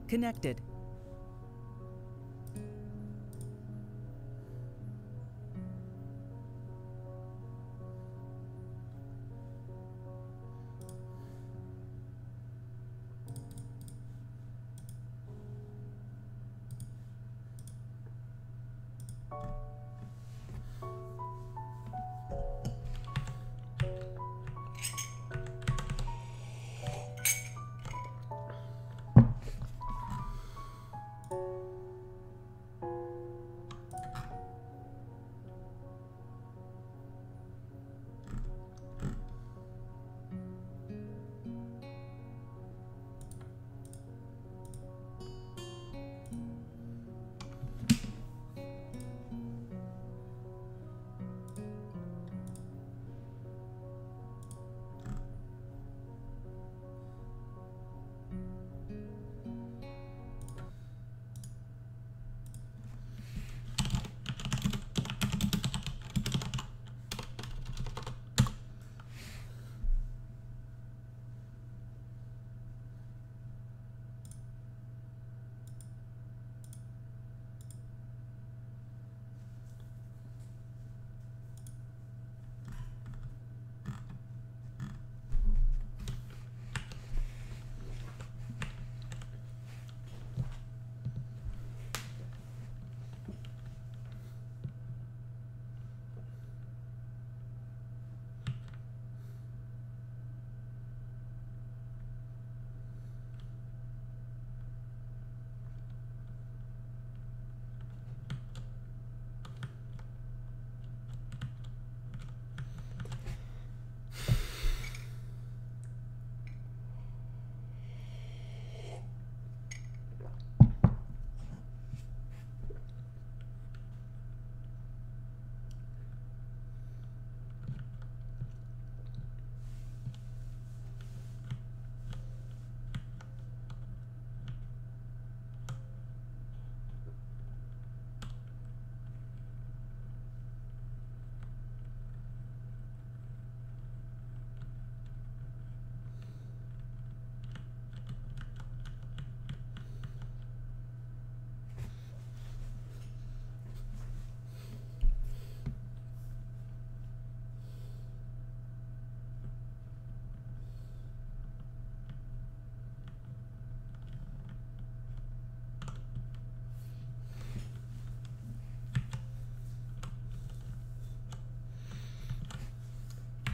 Connected.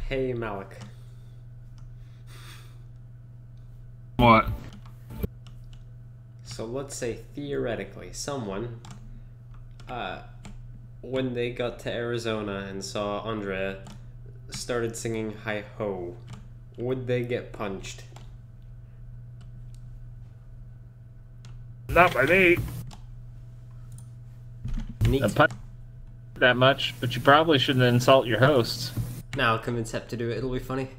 Hey, Malik. What? So let's say theoretically someone, when they got to Arizona and saw Andrea, started singing Hi Ho, would they get punched? Not by me. Neat. Punch that much, but you probably shouldn't insult your hosts. Now I'll convince Hep to do it, it'll be funny.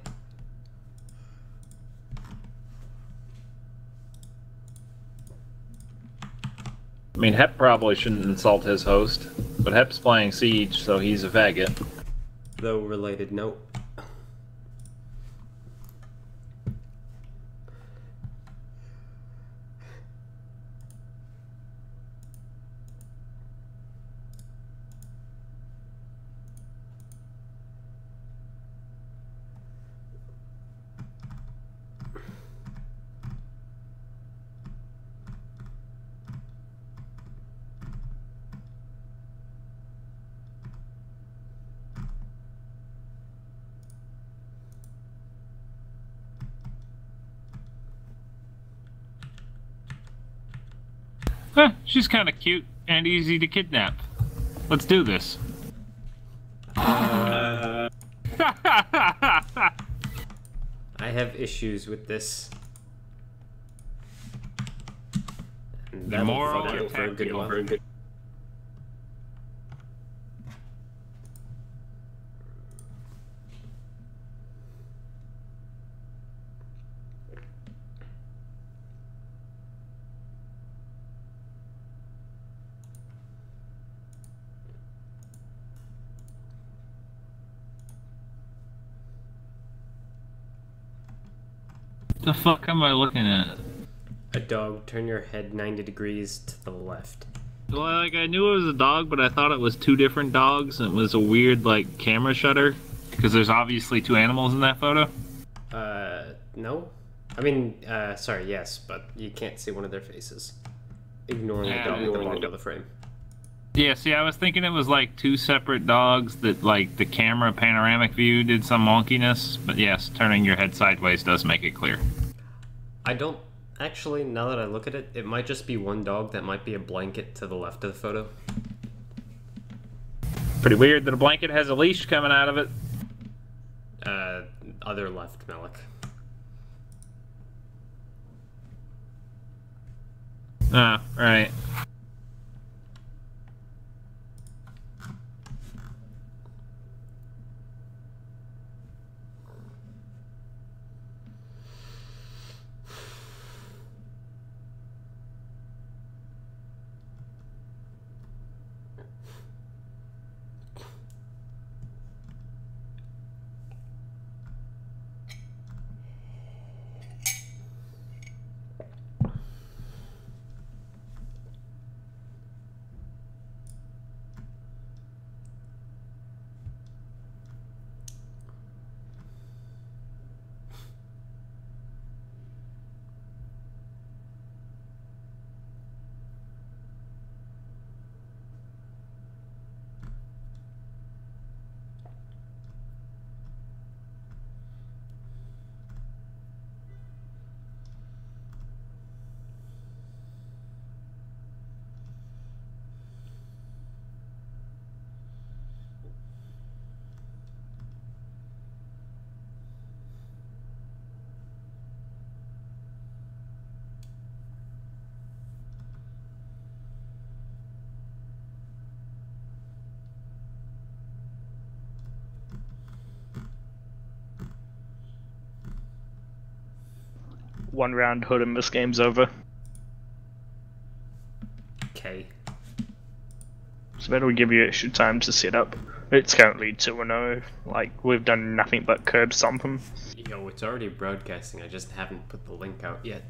I mean, Hep probably shouldn't insult his host, but Hep's playing Siege, so he's a faggot. Though related note. Huh, she's kind of cute and easy to kidnap. Let's do this. I have issues with this. And The that'll moral fuck you for a good one. The fuck am I looking at? A dog, turn your head 90 degrees to the left. Well, like, I knew it was a dog, but I thought it was two different dogs, and it was a weird, like, camera shutter. Because there's obviously two animals in that photo. No? I mean, sorry, yes, but you can't see one of their faces. Ignoring the dog at the bottom of the frame. Yeah, see, I was thinking it was, like, two separate dogs that, like, the camera panoramic view did some wonkiness. But yes, turning your head sideways does make it clear. I don't... Actually, now that I look at it, it might just be one dog that might be a blanket to the left of the photo. Pretty weird that a blanket has a leash coming out of it. Other left, Malik. Ah, right. One round hood and this game's over. Okay. So that'll give you extra time to set up. It's currently 2-0. Like, we've done nothing but curb stomp them. Yo, it's already broadcasting, I just haven't put the link out yet.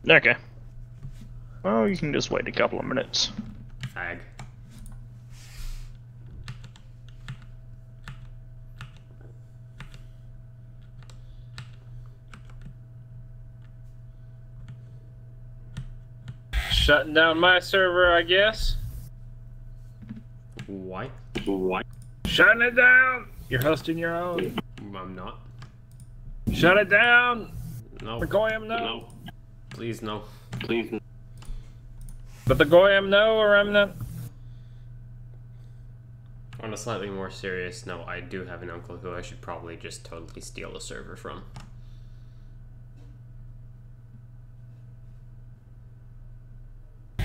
Okay. Well, you can just wait a couple of minutes. Fag. Shutting down my server, I guess. Why? Shutting it down! You're hosting your own. I'm not. Shut it down! No. The Goyim no. Please, no. But the Goyim no, or I'm not. On a slightly more serious note, I do have an uncle who I should probably just totally steal a server from.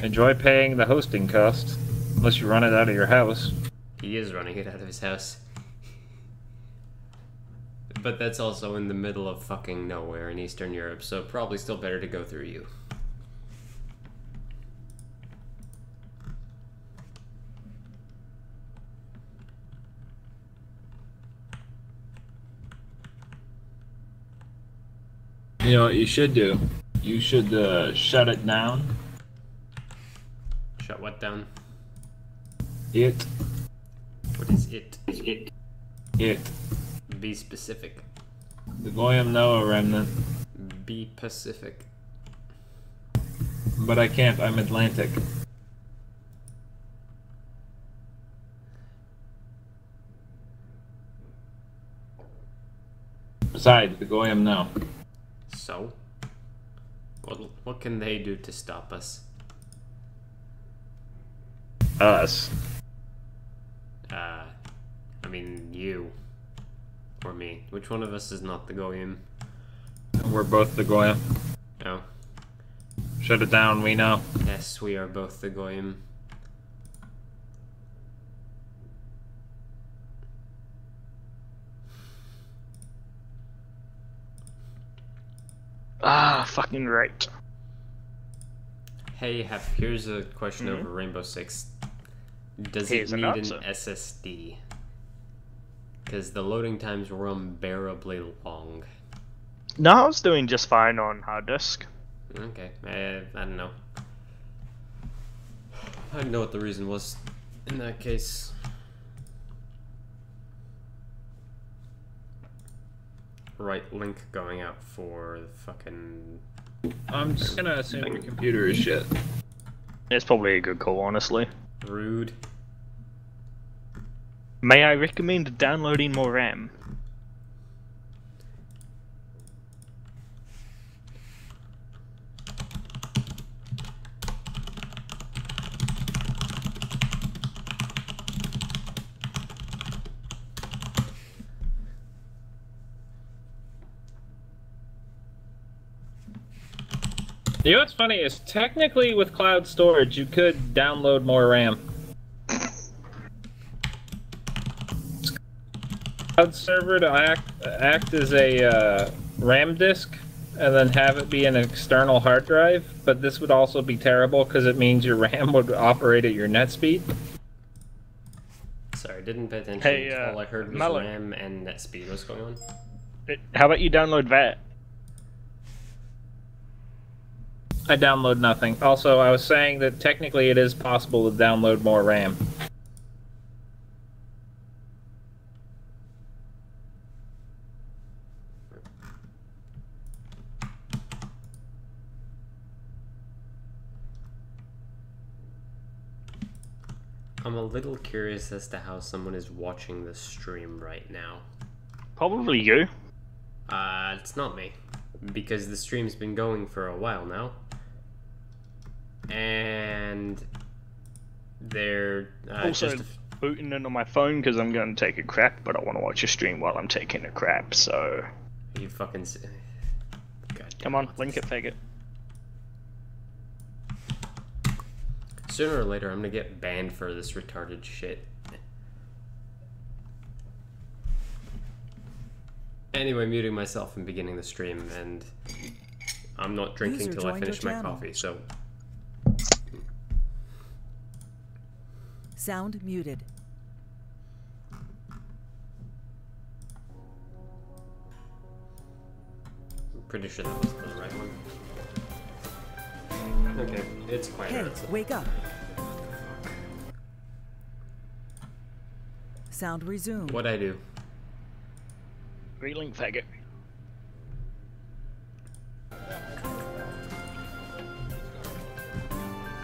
Enjoy paying the hosting cost. Unless you run it out of your house. He is running it out of his house. But that's also in the middle of fucking nowhere in Eastern Europe, so probably still better to go through you. You know what you should do? You should shut it down. Shut what down? It. What is it? It. Be specific. The Goyim no, remnant. Be Pacific. But I can't, I'm Atlantic. Besides, the Goyim no. So? What can they do to stop us? Us. I mean, you. Or me. Which one of us is not the Goyim? We're both the Goyim. No. Shut it down, we know. Yes, we are both the Goyim. Ah, fucking right. Hey, Hep, here's a question over Rainbow Six. Does Here's it an need an answer. SSD? Because the loading times were unbearably long. No, I was doing just fine on hard disk. Okay, I don't know. I don't know what the reason was in that case. Right, link going out for the fucking... I'm just gonna assume your computer is shit. It's probably a good call, honestly. Rude. May I recommend downloading more RAM? You know what's funny is technically with cloud storage you could download more RAM. Cloud server to act as a RAM disk and then have it be an external hard drive, but this would also be terrible because it means your RAM would operate at your net speed. Sorry, didn't pay attention. Hey, all I heard was Malik. RAM and net speed. What's going on? How about you download that? I download nothing. Also, I was saying that technically it is possible to download more RAM. I'm a little curious as to how someone is watching this stream right now. Probably you. It's not me. Because the stream's been going for a while now. And they're Also booting in on my phone because I'm going to take a crap, but I want to watch a stream while I'm taking a crap, so... You fucking... God, Come on, link it, faggot. Sooner or later, I'm gonna get banned for this retarded shit. Anyway, muting myself and beginning the stream, and I'm not drinking till I finish my coffee, so... Sound muted. I'm pretty sure that was the right one. Okay, it's quieter. Hey, outside. wake up. Sound resumed. What'd I do? Relink, faggot.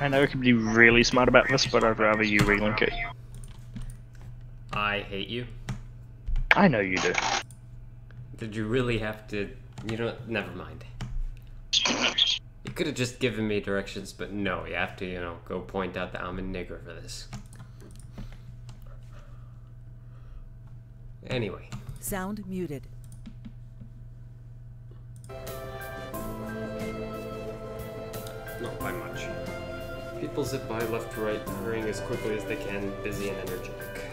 I know I could be really smart about this, but I'd rather you relink it. I hate you. I know you do. Did you really have to... You know what? Never mind. You could have just given me directions, but no, you have to, you know, go point out that I'm a nigger for this. Anyway. Sound muted. Not by much. People zip by left to right, hurrying as quickly as they can, busy and energetic.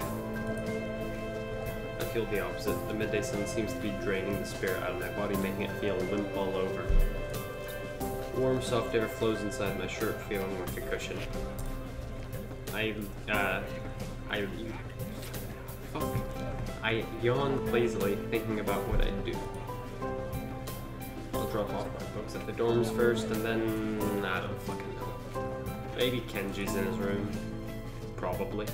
I feel the opposite. The midday sun seems to be draining the spirit out of my body, making it feel limp all over. Warm, soft air flows inside my shirt, feeling like a cushion. I yawn lazily, thinking about what I'd do. I'll drop off my books at the dorms first, and then... I don't fucking know. Maybe Kenji's in his room. Probably.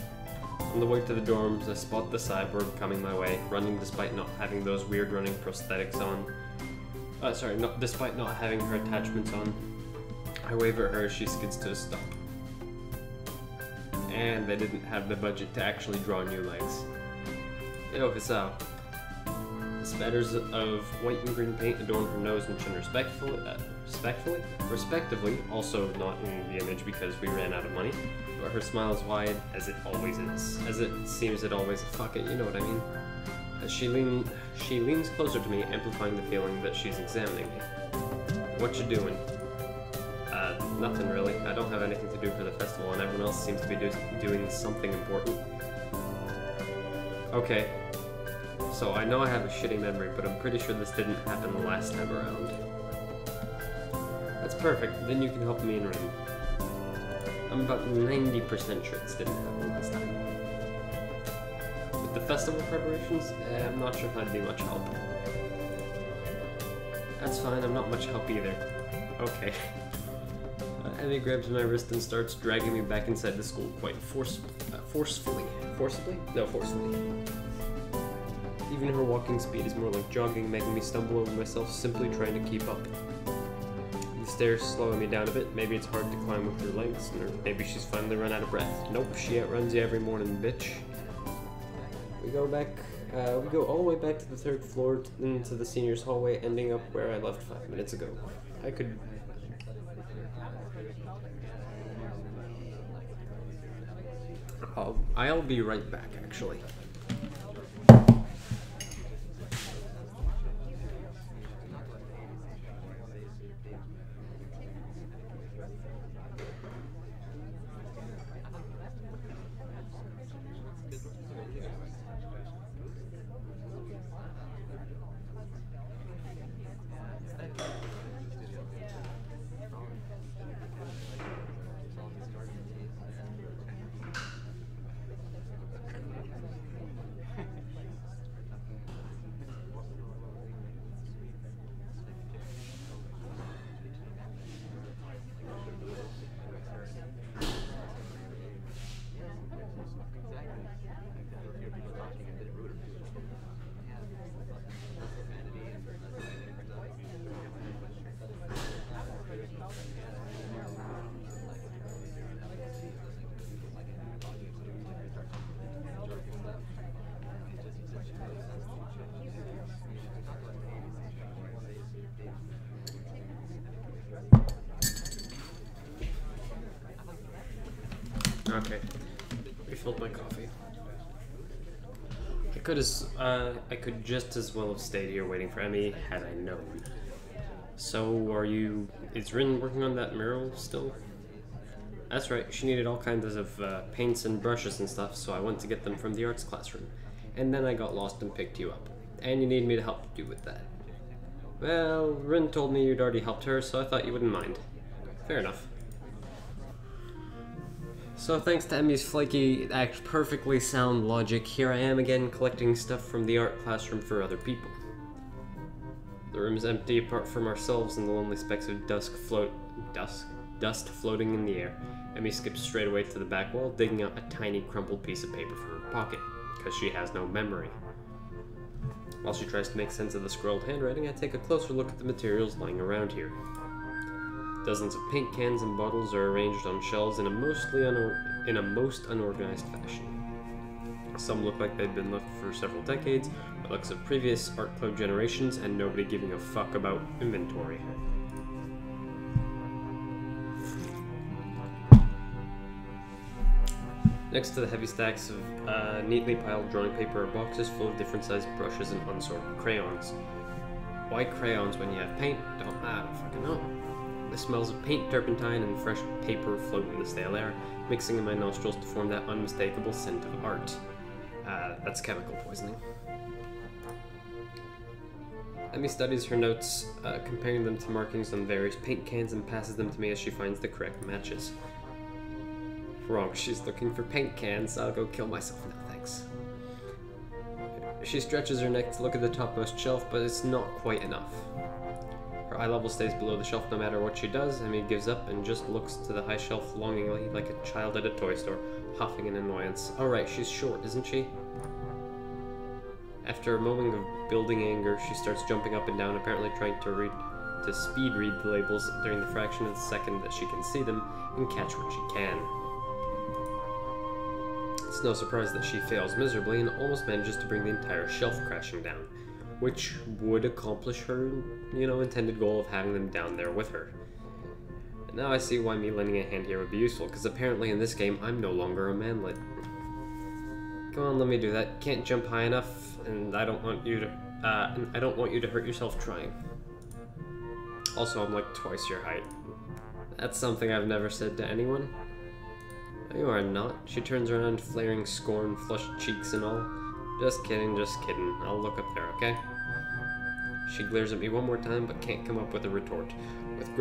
On the way to the dorms, I spot the cyborg coming my way, running despite not having those weird running prosthetics on. Despite not having her attachments on. I wave at her as she skids to a stop. And they didn't have the budget to actually draw new legs. Yo, it's out. Spatters of white and green paint adorn her nose and chin respectively, also not in the image because we ran out of money, but her smile is wide, as it always is. As it seems it always... Fuck it, you know what I mean. As she leans closer to me, amplifying the feeling that she's examining me. What you doing? Nothing really. I don't have anything to do for the festival, and everyone else seems to be doing something important. Okay. So I know I have a shitty memory, but I'm pretty sure this didn't happen the last time around. That's perfect, then you can help me in ring. I'm about 90% sure this didn't happen last time. With the festival preparations, I'm not sure if I'd be much help. That's fine, I'm not much help either. Okay. Emmy grabs my wrist and starts dragging me back inside the school quite forcefully. Forcibly? No, forcefully. Even her walking speed is more like jogging, making me stumble over myself simply trying to keep up. The stairs slowing me down a bit. Maybe it's hard to climb with her legs, or maybe she's finally run out of breath. Nope, she outruns you every morning, bitch. We go all the way back to the 3rd floor into the seniors' hallway, ending up where I left 5 minutes ago. I'll be right back, actually. Okay, refilled my coffee. I could just as well have stayed here waiting for Emmy had I known. So, is Rin working on that mural still? That's right, she needed all kinds of paints and brushes and stuff, so I went to get them from the arts classroom. And then I got lost and picked you up. And you need me to help you with that. Well, Rin told me you'd already helped her, so I thought you wouldn't mind. Fair enough. So thanks to Emmy's flaky, perfectly sound logic, here I am again collecting stuff from the art classroom for other people. The room is empty apart from ourselves and the lonely specks of dust floating in the air. Emmy skips straight away to the back wall, digging out a tiny crumpled piece of paper from her pocket, because she has no memory. While she tries to make sense of the scrawled handwriting, I take a closer look at the materials lying around here. Dozens of paint cans and bottles are arranged on shelves in a most unorganized fashion. Some look like they've been left for several decades, relics of previous art club generations, and nobody giving a fuck about inventory. Next to the heavy stacks of neatly piled drawing paper are boxes full of different sized brushes and unsorted crayons. Why crayons when you have paint? I don't fucking know. The smells of paint, turpentine, and fresh paper float in the stale air, mixing in my nostrils to form that unmistakable scent of art. That's chemical poisoning. Emmy studies her notes, comparing them to markings on various paint cans, and passes them to me as she finds the correct matches. Wrong, she's looking for paint cans. I'll go kill myself now, thanks. She stretches her neck to look at the topmost shelf, but it's not quite enough. Her eye level stays below the shelf no matter what she does. Emmy gives up and just looks to the high shelf longingly like a child at a toy store, huffing in annoyance. Alright, she's short, isn't she? After a moment of building anger, she starts jumping up and down, apparently trying to speed read the labels during the fraction of the second that she can see them and catch what she can. It's no surprise that she fails miserably and almost manages to bring the entire shelf crashing down, which would accomplish her, intended goal of having them down there with her. And now I see why me lending a hand here would be useful, because apparently in this game I'm no longer a manlet. Come on, let me do that. Can't jump high enough, and I don't want you to hurt yourself trying. Also, I'm like twice your height. That's something I've never said to anyone. You are not. She turns around, flaring scorn, flushed cheeks and all. Just kidding, just kidding. I'll look up there, okay? She glares at me one more time, but can't come up with a retort. That's a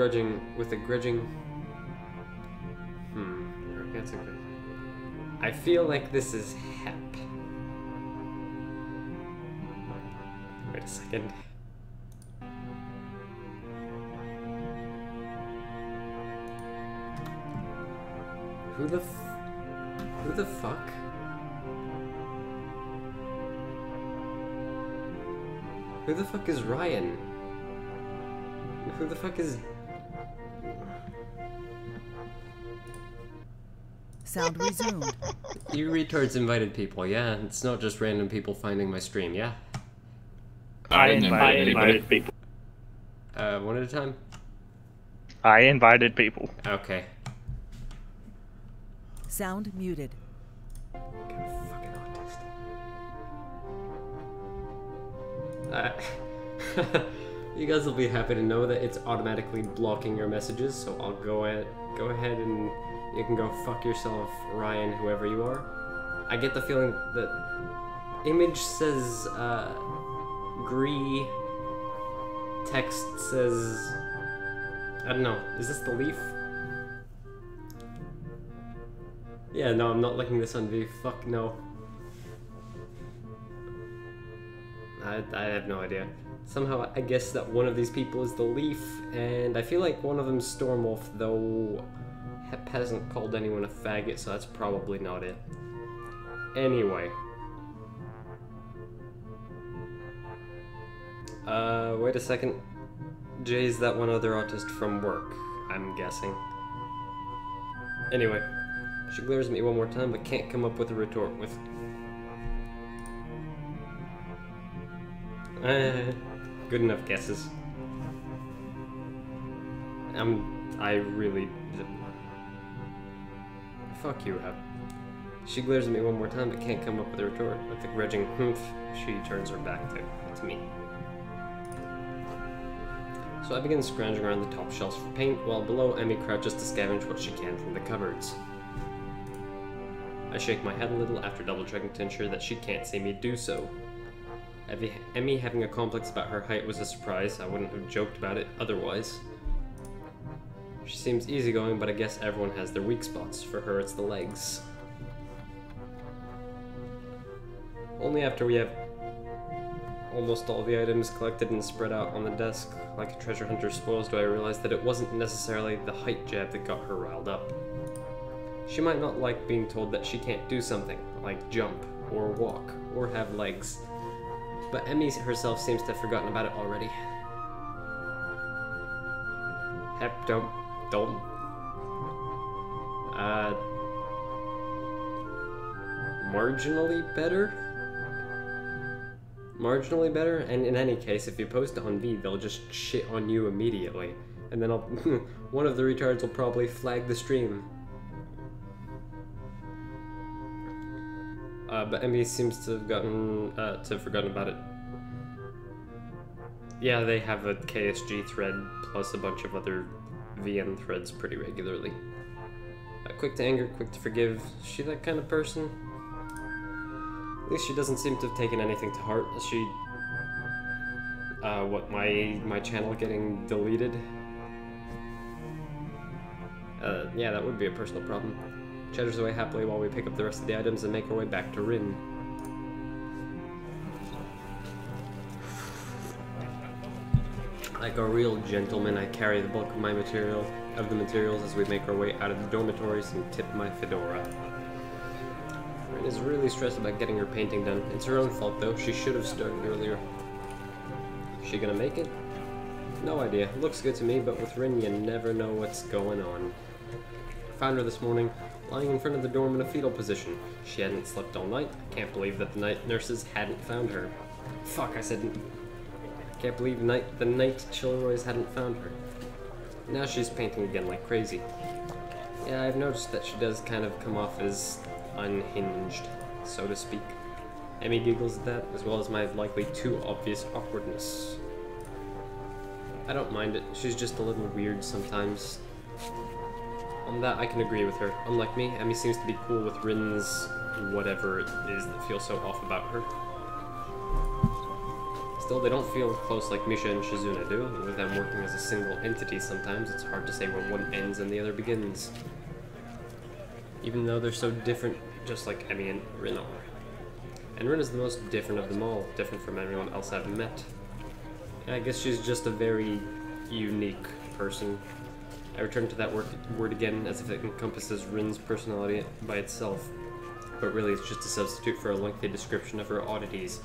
good. I feel like this is hep. Wait a second. Who the fuck? Who the fuck is Ryan? Who the fuck is... Sound resumed. You retards invited people, yeah? It's not just random people finding my stream, yeah? I invited people. One at a time? I invited people. Okay. Sound muted. Fucking autist. You guys will be happy to know that it's automatically blocking your messages, so I'll go ahead and you can go fuck yourself, Ryan, whoever you are. I get the feeling that image says Gree, text says, I don't know, is this the leaf? Yeah, no, I'm not liking this on V. Fuck no. I have no idea. Somehow I guess that one of these people is the leaf, and I feel like one of them's Stormwolf, though Hep hasn't called anyone a faggot, so that's probably not it. Anyway. Wait a second. Jay's that one other autist from work, I'm guessing. Anyway. She glares at me one more time, but can't come up with a retort with... good enough guesses. I really... Fuck you, Hep. She glares at me one more time, but can't come up with a retort. With a grudging humph, she turns her back to me. So I begin scrounging around the top shelves for paint, while below Emmy crouches to scavenge what she can from the cupboards. I shake my head a little after double-checking to ensure that she can't see me do so. Emmy having a complex about her height was a surprise. I wouldn't have joked about it otherwise. She seems easygoing, but I guess everyone has their weak spots. For her, it's the legs. Only after we have almost all the items collected and spread out on the desk, like a treasure hunter's spoils, do I realize that it wasn't necessarily the height jab that got her riled up. She might not like being told that she can't do something, like jump, or walk, or have legs. But Emmy herself seems to have forgotten about it already. Hep, don't. Marginally better? Marginally better? And in any case, if you post it on V, they'll just shit on you immediately. And then one of the retards will probably flag the stream. But Emmy seems to have forgotten about it. Yeah, they have a KSG thread plus a bunch of other VN threads pretty regularly. Quick to anger, quick to forgive. Is she that kind of person? At least she doesn't seem to have taken anything to heart. Is she... what, my channel getting deleted? Yeah, that would be a personal problem. Chatters away happily while we pick up the rest of the items and make our way back to Rin. Like a real gentleman, I carry the bulk of the materials as we make our way out of the dormitories and tip my fedora. Rin is really stressed about getting her painting done. It's her own fault though, she should have started earlier. Is she gonna make it? No idea. Looks good to me, but with Rin you never know what's going on. I found her this morning, lying in front of the dorm in a fetal position. She hadn't slept all night. I can't believe that the night nurses hadn't found her. Fuck, I said... Can't believe the night Chilroys hadn't found her. Now she's painting again like crazy. Yeah, I've noticed that she does kind of come off as unhinged, so to speak. Emmy giggles at that, as well as my likely too obvious awkwardness. I don't mind it, she's just a little weird sometimes. On that, I can agree with her. Unlike me, Emmy seems to be cool with Rin's whatever it is that feels so off about her. Still, they don't feel close like Misha and Shizuna do. With them working as a single entity sometimes, it's hard to say where one ends and the other begins. Even though they're so different, just like Emmy and Rin are. And Rin is the most different of them all, different from everyone else I've met. I guess she's just a very unique person. I return to that word again as if it encompasses Rin's personality by itself, but really it's just a substitute for a lengthy description of her oddities.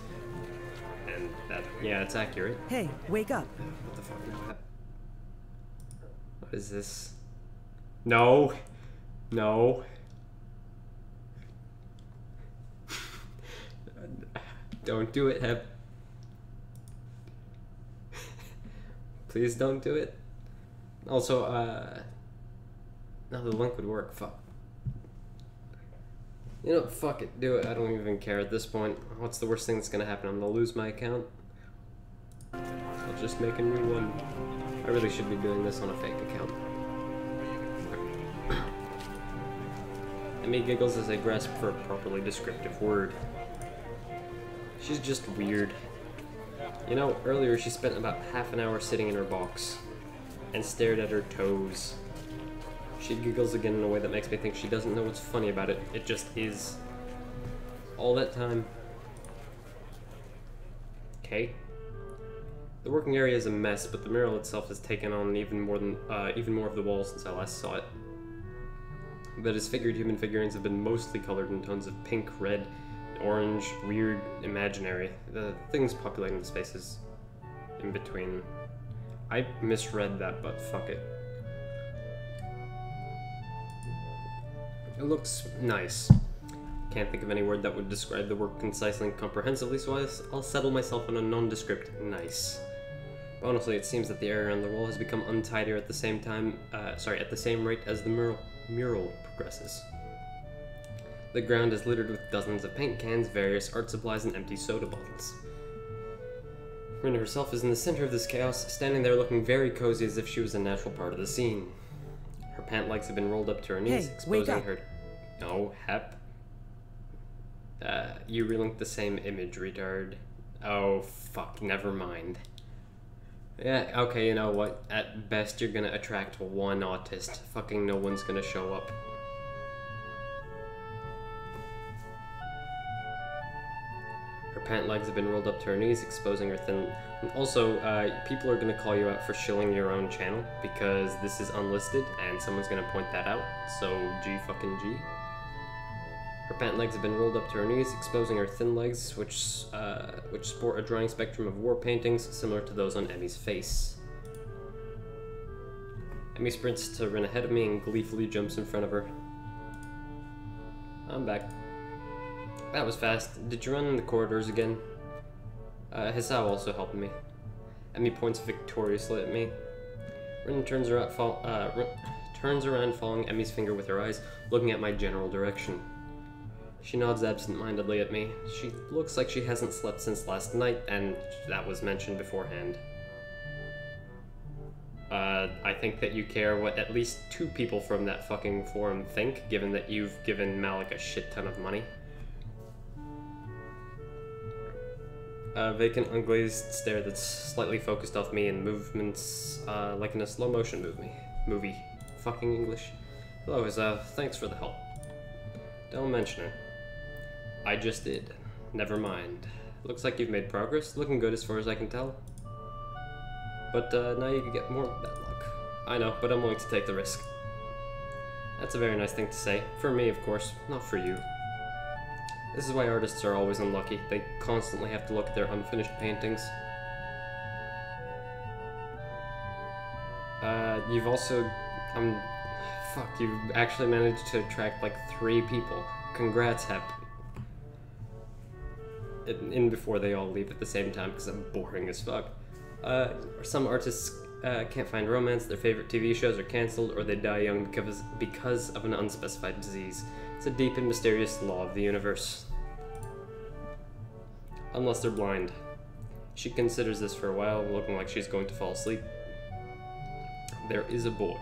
And that, yeah, it's accurate. Hey, wake up. What the fuck is that? What is this? No! No! Don't do it, Heb. Please don't do it. Also, no, the link would work. Fuck. You know, fuck it. Do it. I don't even care at this point. What's the worst thing that's gonna happen? I'm gonna lose my account. I'll just make a new one. I really should be doing this on a fake account. Emmy giggles as I grasp for a properly descriptive word. She's just weird. You know, earlier she spent about half an hour sitting in her box and stared at her toes. She giggles again in a way that makes me think she doesn't know what's funny about it. It just is. All that time. Okay. The working area is a mess, but the mural itself has taken on even more of the walls since I last saw it. But his figured human figurines have been mostly colored in tones of pink, red, orange, weird, imaginary. The things populating the spaces in between. I misread that, but fuck it. It looks nice. Can't think of any word that would describe the work concisely and comprehensively, so I'll settle myself on a nondescript nice. Honestly, it seems that the area on the wall has become untidier at the same time, at the same rate as the mural progresses. The ground is littered with dozens of paint cans, various art supplies, and empty soda bottles. Rin herself is in the center of this chaos, standing there looking very cozy as if she was a natural part of the scene. Her pant legs have been rolled up to her knees, Hey, exposing wake up. her... No, Hep. You relinked the same image, retard. Oh, fuck, never mind. Yeah, okay, you know what? At best, you're gonna attract one autist. Fucking no one's gonna show up. Her pant legs have been rolled up to her knees, exposing her thin... And also, people are gonna call you out for shilling your own channel, because this is unlisted, and someone's gonna point that out, so G fucking G. Her pant legs have been rolled up to her knees, exposing her thin legs, which sport a drawing spectrum of war paintings similar to those on Emmy's face. Emmy sprints to run ahead of me and gleefully jumps in front of her. I'm back. That was fast. Did you run in the corridors again? Hisao also helped me. Emmy points victoriously at me. Rin turns around, following Emmy's finger with her eyes, looking at my general direction. She nods absent-mindedly at me. She looks like she hasn't slept since last night, and that was mentioned beforehand. I think that you care what at least 2 people from that fucking forum think, given that you've given Malik a shit ton of money. A vacant, unglazed stare that's slightly focused off me in movements, like in a slow-motion movie. Fucking English. Hello, thanks for the help. Don't mention it. I just did. Never mind. Looks like you've made progress. Looking good as far as I can tell. But, now you can get more bad luck. I know, but I'm willing to take the risk. That's a very nice thing to say. For me, of course, not for you. This is why artists are always unlucky. They constantly have to look at their unfinished paintings. You've also... fuck, you've actually managed to attract like 3 people. Congrats, Hep. In before they all leave at the same time, because I'm boring as fuck. Some artists can't find romance, their favorite TV shows are cancelled, or they die young because of an unspecified disease. It's a deep and mysterious law of the universe. Unless they're blind. She considers this for a while, looking like she's going to fall asleep. There is a boy.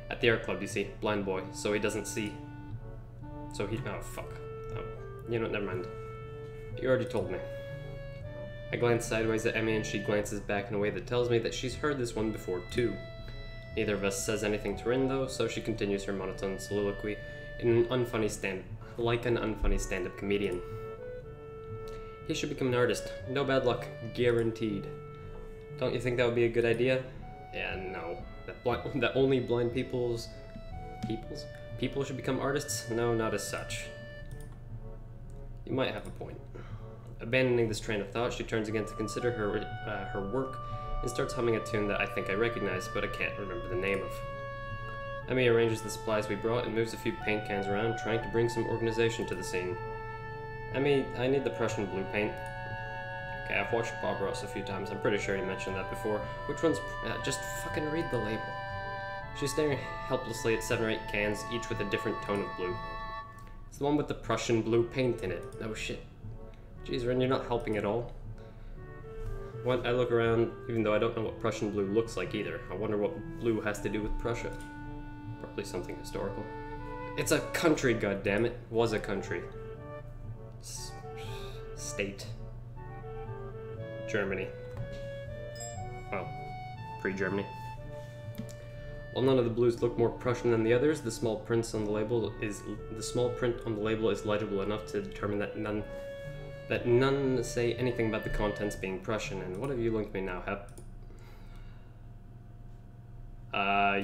At the art club, you see. Blind boy, so he doesn't see. So he... oh, fuck. Oh, you know what, never mind. You already told me. I glance sideways at Emmy and she glances back in a way that tells me that she's heard this one before, too. Neither of us says anything to Rin, though, so she continues her monotone soliloquy in an unfunny stand-up comedian. He should become an artist. No bad luck. Guaranteed. Don't you think that would be a good idea? Yeah, no. that only blind people should become artists? No, not as such. You might have a point. Abandoning this train of thought, she turns again to consider her work and starts humming a tune that I think I recognize, but I can't remember the name of. Emmy arranges the supplies we brought and moves a few paint cans around, trying to bring some organization to the scene. Emmy, I need the Prussian blue paint. Okay, I've watched Bob Ross a few times. I'm pretty sure he mentioned that before. Which one's... just fucking read the label. She's staring helplessly at 7 or 8 cans, each with a different tone of blue. It's the one with the Prussian blue paint in it. Oh shit. Jeez, Ren, you're not helping at all. When I look around, even though I don't know what Prussian blue looks like either, I wonder what blue has to do with Prussia. Probably something historical. It's a country, goddammit. Was a country. State. Germany. Well, pre-Germany. While none of the blues look more Prussian than the others, the small print on the label is legible enough to determine that none say anything about the contents being Prussian. And what have you linked me now, Hep?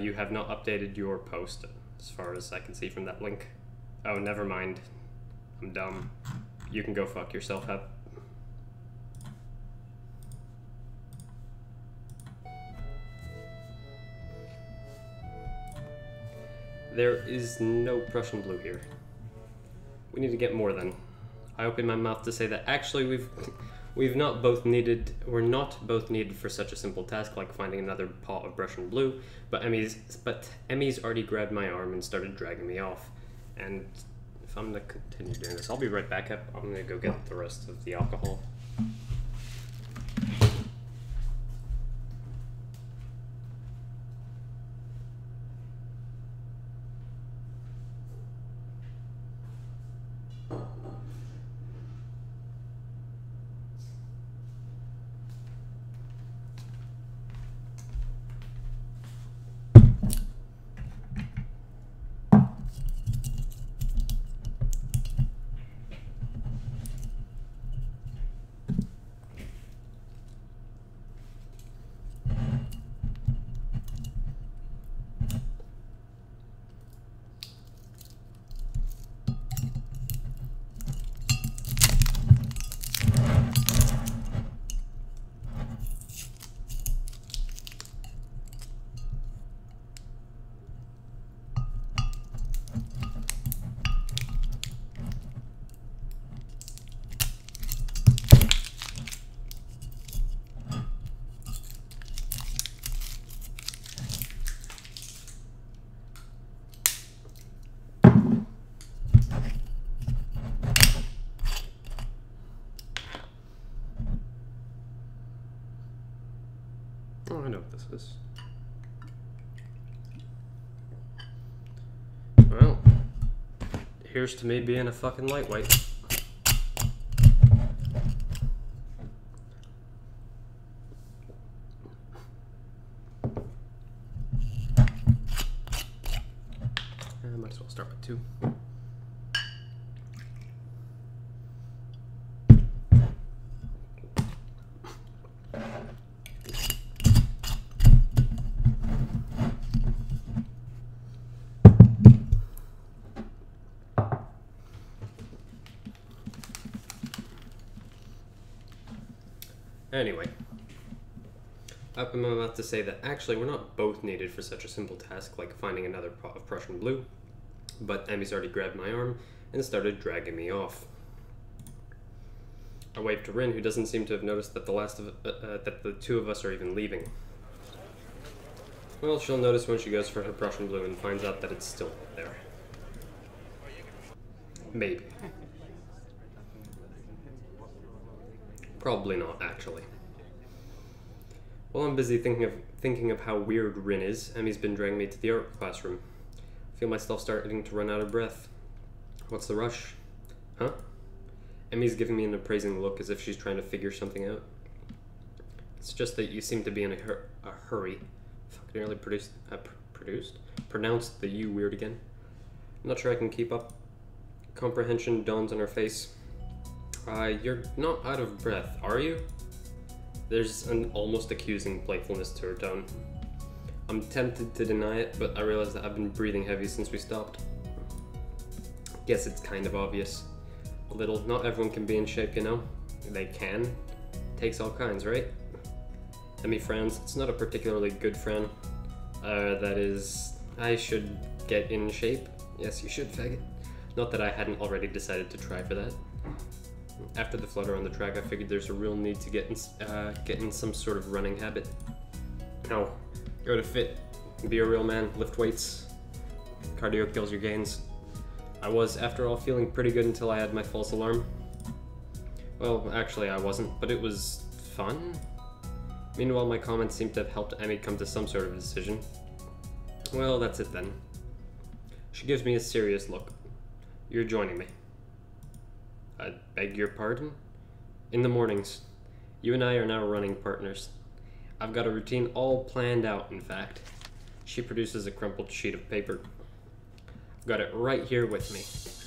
You have not updated your post, as far as I can see from that link. Oh, never mind. I'm dumb. You can go fuck yourself, Hep. There is no Prussian blue here. We need to get more then. I open my mouth to say that actually we're not both needed for such a simple task like finding another pot of Prussian blue, but Emmy's already grabbed my arm and started dragging me off. And if I'm gonna continue doing this, I'll be right back up. I'm gonna go get the rest of the alcohol. Oh, I know what this is. Well, here's to me being a fucking lightweight. I might as well start with 2. Anyway, I open my mouth to say that actually we're not both needed for such a simple task like finding another pot of Prussian blue, but Emmy's already grabbed my arm and started dragging me off. I wave to Rin, who doesn't seem to have noticed that that the 2 of us are even leaving. Well, she'll notice when she goes for her Prussian blue and finds out that it's still there. Maybe. Probably not, actually. While I'm busy thinking of how weird Rin is, Emmy's been dragging me to the art classroom. I feel myself starting to run out of breath. What's the rush? Huh? Emmy's giving me an appraising look as if she's trying to figure something out. It's just that you seem to be in a hurry. Fuck, nearly pronounced the U weird again. I'm not sure I can keep up. Comprehension dawns on her face. You're not out of breath, are you? There's an almost accusing playfulness to her tone. I'm tempted to deny it, but I realize that I've been breathing heavy since we stopped. Guess it's kind of obvious. A little. Not everyone can be in shape, you know? They can. Takes all kinds, right? Emmy frowns. It's not a particularly good frown. That is, I should get in shape. Yes, you should, faggot. Not that I hadn't already decided to try for that. After the flutter on the track, I figured there's a real need to get in some sort of running habit. No, go to fit, be a real man, lift weights. Cardio kills your gains. I was, after all, feeling pretty good until I had my false alarm. Well, actually I wasn't, but it was fun. Meanwhile, my comments seemed to have helped Emmy come to some sort of decision. Well, that's it then. She gives me a serious look. You're joining me. I beg your pardon? In the mornings. You and I are now running partners. I've got a routine all planned out, in fact. She produces a crumpled sheet of paper. I've got it right here with me.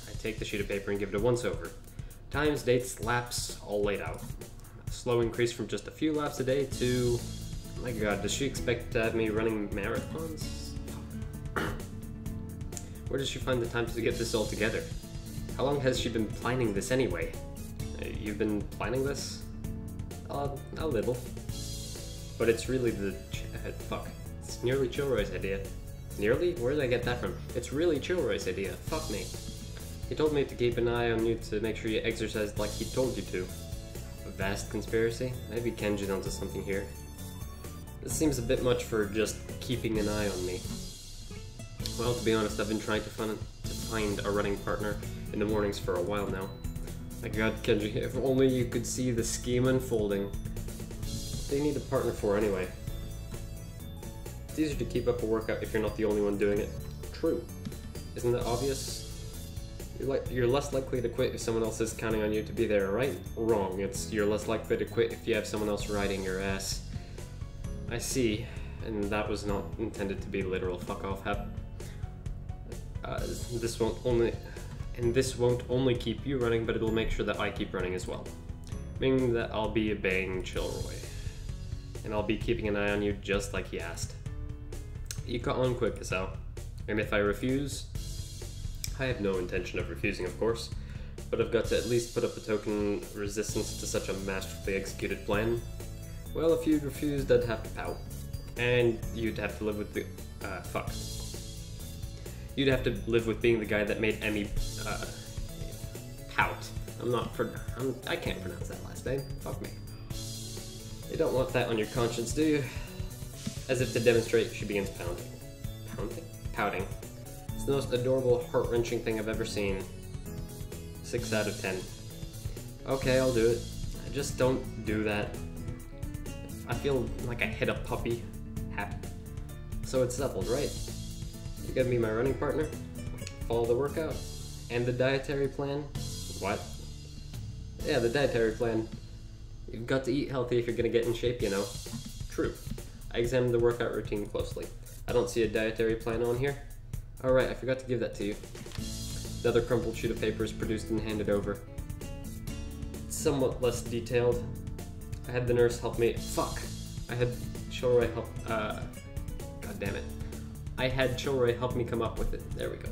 I take the sheet of paper and give it a once-over. Times, dates, laps, all laid out. A slow increase from just a few laps a day to... My god, does she expect to have me running marathons? Where does she find the time to get this all together? How long has she been planning this anyway? You've been planning this? A little. But it's really the... fuck. It's nearly Chilroy's idea. Nearly? Where did I get that from? It's really Chilroy's idea. Fuck me. He told me to keep an eye on you to make sure you exercised like he told you to. A vast conspiracy? Maybe Kenji's onto something here. This seems a bit much for just keeping an eye on me. Well, to be honest, I've been trying to find a running partner in the mornings for a while now. My god, Kenji, if only you could see the scheme unfolding. What do you need a partner for anyway? It's easier to keep up a workout if you're not the only one doing it. True. Isn't that obvious? You're less likely to quit if someone else is counting on you to be there, right? Wrong. You're less likely to quit if you have someone else riding your ass. I see. And that was not intended to be literal. Fuck off. This won't only keep you running, but it'll make sure that I keep running as well. Meaning that I'll be obeying Chilroy. And I'll be keeping an eye on you just like he asked. You caught on quick, Kasao. And if I refuse... I have no intention of refusing, of course, but I've got to at least put up a token resistance to such a masterfully executed plan. Well, if you refused, I'd have to pout. And you'd have to live with the... fuck. You'd have to live with being the guy that made Emmy, pout. I can't pronounce that last name. Fuck me. You don't want that on your conscience, do you? As if to demonstrate, she begins pounding. Pounding? Pouting. It's the most adorable, heart-wrenching thing I've ever seen. 6 out of 10. Okay, I'll do it. Just don't do that. I feel like I hit a puppy. So it's settled, right? You're gonna be my running partner? Follow the workout? And the dietary plan? What? Yeah, the dietary plan. You've got to eat healthy if you're gonna get in shape, you know. True. I examined the workout routine closely. I don't see a dietary plan on here. Alright, I forgot to give that to you. Another crumpled sheet of paper is produced and handed over. It's somewhat less detailed. I had the nurse help me. Fuck! I had Chilroy help. God damn it. I had Chilroy help me come up with it. There we go.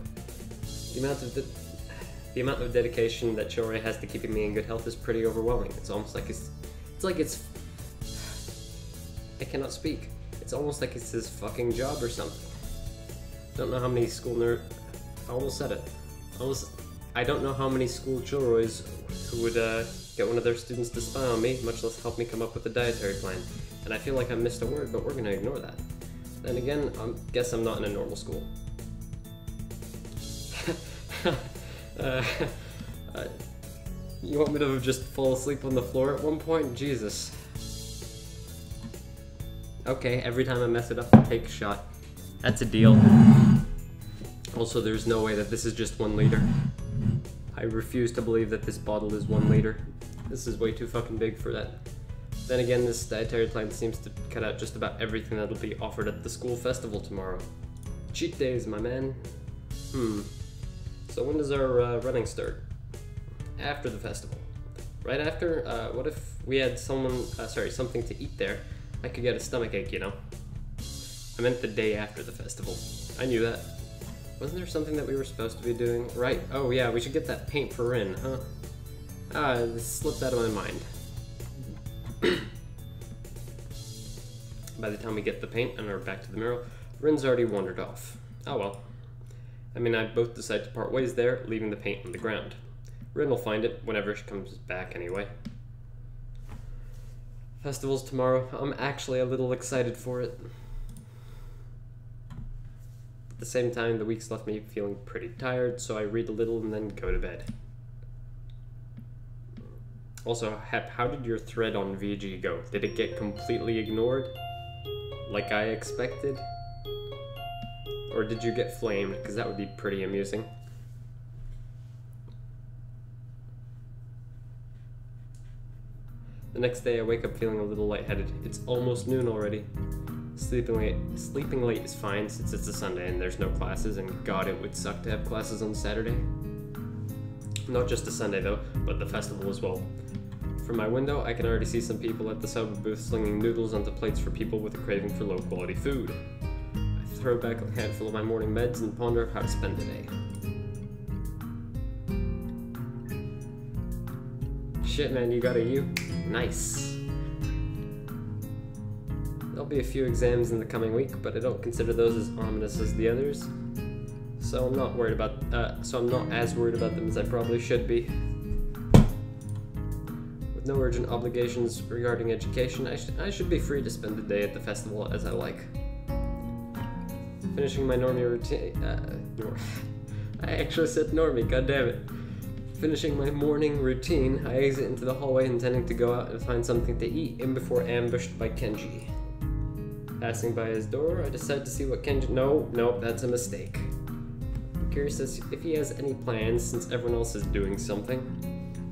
The amount of dedication that Chilroy has to keeping me in good health is pretty overwhelming. It's almost like I cannot speak. It's almost like it's his fucking job or something. Don't know how many school I almost said it. I don't know how many school Chilroys who would get one of their students to spy on me, much less help me come up with a dietary plan. And I feel like I missed a word, but we're gonna ignore that. Then again, I guess I'm not in a normal school. You want me to just fall asleep on the floor at one point? Jesus. Okay, every time I mess it up, I'll take a shot. That's a deal. Also, there's no way that this is just 1 liter. I refuse to believe that this bottle is 1 liter. This is way too fucking big for that. Then again, this dietary plan seems to cut out just about everything that'll be offered at the school festival tomorrow. Cheat days, my man. So when does our running start? After the festival. Right after? What if we had something to eat there? I could get a stomachache, you know. I meant the day after the festival. I knew that. Wasn't there something that we were supposed to be doing? Right? Oh yeah, we should get that paint for Rin, huh? Ah, this slipped out of my mind. By the time we get the paint and are back to the mural, Rin's already wandered off. Oh well. I mean, I both decide to part ways there, leaving the paint on the ground. Rin will find it whenever she comes back anyway. Festival's tomorrow. I'm actually a little excited for it. At the same time, the week's left me feeling pretty tired, so I read a little and then go to bed. Also, Hep, how did your thread on VG go? Did it get completely ignored? Like I expected? Or did you get flamed? Because that would be pretty amusing. The next day I wake up feeling a little lightheaded. It's almost noon already. Sleeping late is fine since it's a Sunday and there's no classes, and god, it would suck to have classes on Saturday. Not just a Sunday though, but the festival as well. From my window, I can already see some people at the sub booth slinging noodles onto plates for people with a craving for low quality food. I throw back a handful of my morning meds and ponder how to spend the day. Shit man, you got a U? Nice. There'll be a few exams in the coming week, but I don't consider those as ominous as the others. So I'm not as worried about them as I probably should be. With no urgent obligations regarding education, I should be free to spend the day at the festival as I like. Finishing my normie routine. I actually said normie, goddammit. Finishing my morning routine, I exit into the hallway intending to go out and find something to eat in before ambushed by Kenji. Passing by his door, I decide to see what Kenji— No, that's a mistake. I'm curious as if he has any plans since everyone else is doing something.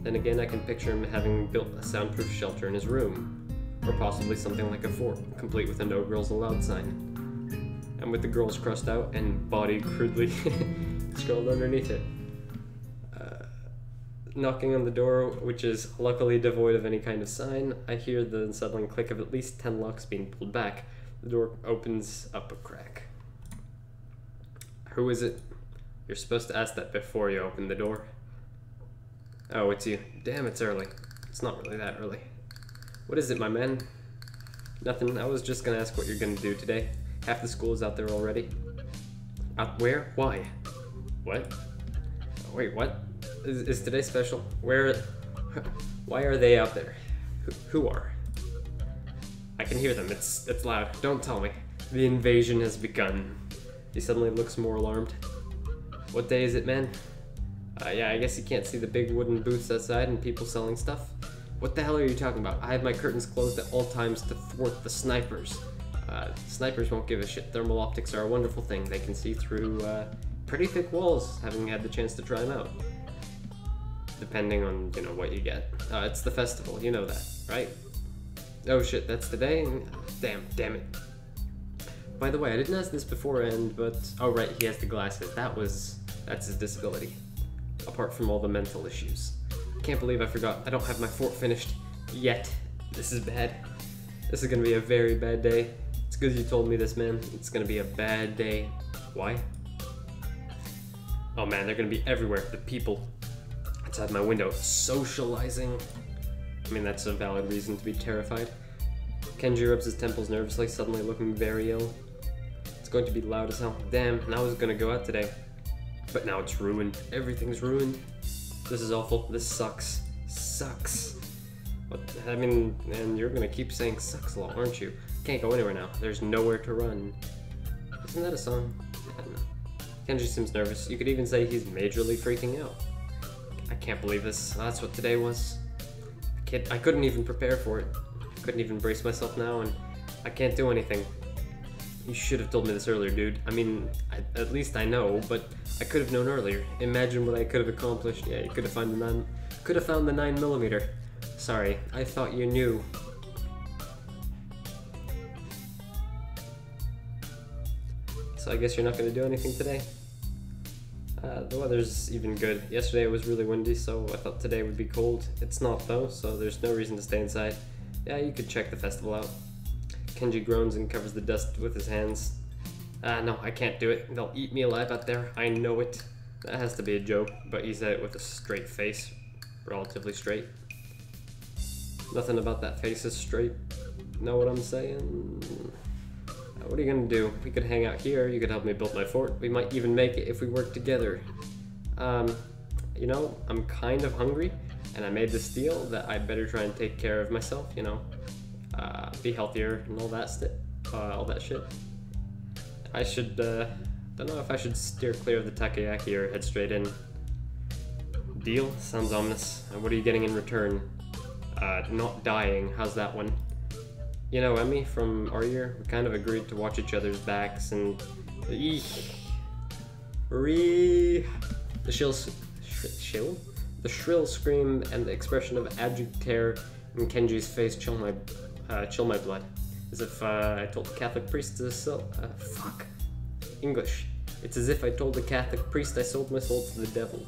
Then again, I can picture him having built a soundproof shelter in his room. Or possibly something like a fort, complete with a no girls allowed sign. And with the girls crossed out and body crudely scrolled underneath it. Knocking on the door, which is luckily devoid of any kind of sign, I hear the unsettling click of at least 10 locks being pulled back. The door opens up a crack. Who is it? You're supposed to ask that before you open the door. Oh, it's you. Damn, it's early. It's not really that early. What is it, my man? Nothing. I was just gonna ask what you're gonna do today. Half the school is out there already. Out where? Why? What? Oh, wait, what? Is today special? Why are they out there? Who are? I can hear them. It's loud. Don't tell me. The invasion has begun. He suddenly looks more alarmed. What day is it, man? Yeah, I guess you can't see the big wooden booths outside and people selling stuff. What the hell are you talking about? I have my curtains closed at all times to thwart the snipers. Snipers won't give a shit. Thermal optics are a wonderful thing. They can see through pretty thick walls, having had the chance to try them out. Depending on, you know, what you get. It's the festival, you know that, right? Oh shit, that's today? Damn it. By the way, I didn't ask this beforehand, but... Oh right, he has the glasses. That's his disability. Apart from all the mental issues. Can't believe I forgot. I don't have my fort finished yet. This is bad. This is gonna be a very bad day. It's good you told me this, man. It's gonna be a bad day. Why? Oh man, they're gonna be everywhere. The people outside my window socializing. I mean, that's a valid reason to be terrified. Kenji rubs his temples nervously, suddenly looking very ill. It's going to be loud as hell. Damn, and I was gonna go out today. But now it's ruined. Everything's ruined. This is awful. This sucks. Sucks. But, I mean, and you're gonna keep saying sucks a lot, aren't you? Can't go anywhere now. There's nowhere to run. Isn't that a song? I don't know. Kenji seems nervous. You could even say he's majorly freaking out. I can't believe this. That's what today was. I couldn't even prepare for it. I couldn't even brace myself now, and I can't do anything. You should have told me this earlier, dude. I mean, at least I know, but I could have known earlier. Imagine what I could have accomplished. Yeah, you could have found the 9mm. Sorry, I thought you knew. So I guess you're not gonna do anything today? The weather's even good. Yesterday it was really windy, so I thought today would be cold. It's not though, so there's no reason to stay inside. Yeah, you could check the festival out. Kenji groans and covers the dust with his hands. No, I can't do it. They'll eat me alive out there. I know it. That has to be a joke, but he said it with a straight face. Relatively straight. Nothing about that face is straight. Know what I'm saying? What are you gonna do? We could hang out here, you could help me build my fort. We might even make it if we work together. You know, I'm kind of hungry, and I made this deal that I better try and take care of myself, you know? Be healthier and all that shit. I should, don't know if I should steer clear of the takoyaki or head straight in. Deal? Sounds ominous. And what are you getting in return? Not dying. How's that one? You know, Emmy from our year, we kind of agreed to watch each other's backs and... The shrill scream and the expression of abject terror in Kenji's face chill my blood. As if I told the Catholic priest to sell... fuck. English. It's as if I told the Catholic priest I sold my soul to the devil.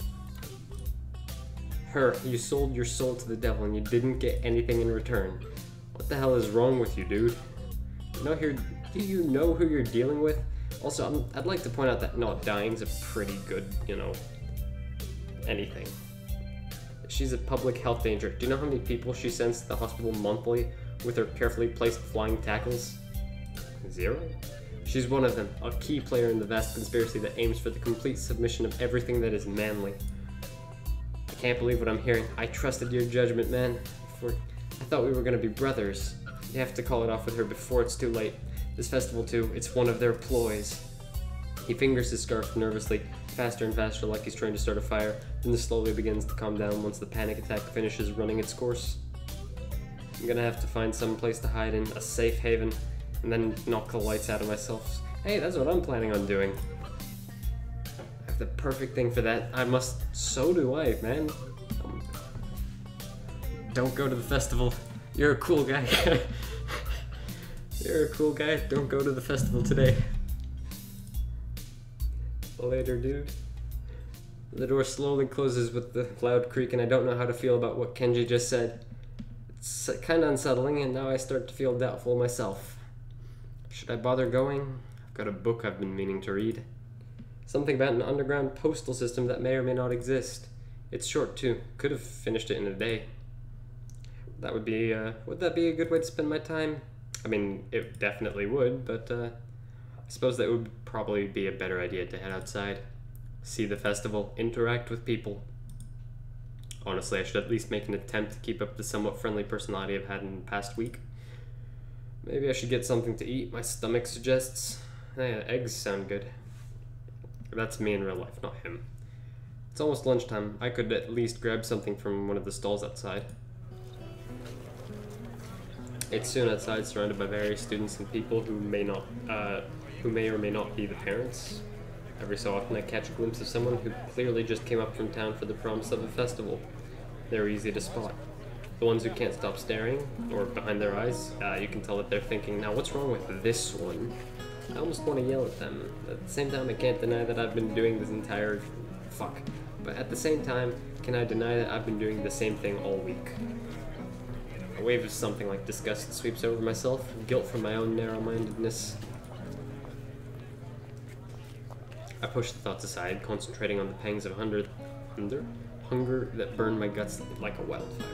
You sold your soul to the devil and you didn't get anything in return. What the hell is wrong with you, dude? Do you know who you're dealing with? Also, I'd like to point out that not dying's a pretty good, you know, anything. She's a public health danger. Do you know how many people she sends to the hospital monthly with her carefully placed flying tackles? 0? She's one of them, a key player in the vast conspiracy that aims for the complete submission of everything that is manly. I can't believe what I'm hearing. I trusted your judgment, man. I thought we were gonna be brothers. You have to call it off with her before it's too late. This festival too, it's one of their ploys. He fingers his scarf nervously, faster and faster like he's trying to start a fire, then slowly begins to calm down once the panic attack finishes running its course. I'm gonna have to find some place to hide in, a safe haven, and then knock the lights out of myself. Hey, that's what I'm planning on doing. I have the perfect thing for that. So do I, man. Don't go to the festival. You're a cool guy. You're a cool guy. Don't go to the festival today. Later, dude. The door slowly closes with the loud creak, and I don't know how to feel about what Kenji just said. It's kind of unsettling, and now I start to feel doubtful myself. Should I bother going? I've got a book I've been meaning to read. Something about an underground postal system that may or may not exist. It's short, too. Could have finished it in a day. That would that be a good way to spend my time? I mean, it definitely would, but I suppose that would probably be a better idea to head outside. See the festival, interact with people. Honestly, I should at least make an attempt to keep up the somewhat friendly personality I've had in the past week. Maybe I should get something to eat, my stomach suggests. Yeah, eggs sound good. That's me in real life, not him. It's almost lunchtime. I could at least grab something from one of the stalls outside. It's soon outside, surrounded by various students and people who may or may not be the parents. Every so often I catch a glimpse of someone who clearly just came up from town for the promise of a festival. They're easy to spot. The ones who can't stop staring, or behind their eyes, you can tell that they're thinking, now what's wrong with this one? I almost want to yell at them. At the same time, I can't deny that I've been doing this entire... fuck. But at the same time, can I deny that I've been doing the same thing all week? A wave of something like disgust sweeps over myself, guilt from my own narrow-mindedness. I push the thoughts aside, concentrating on the pangs of hunger that burn my guts like a wildfire.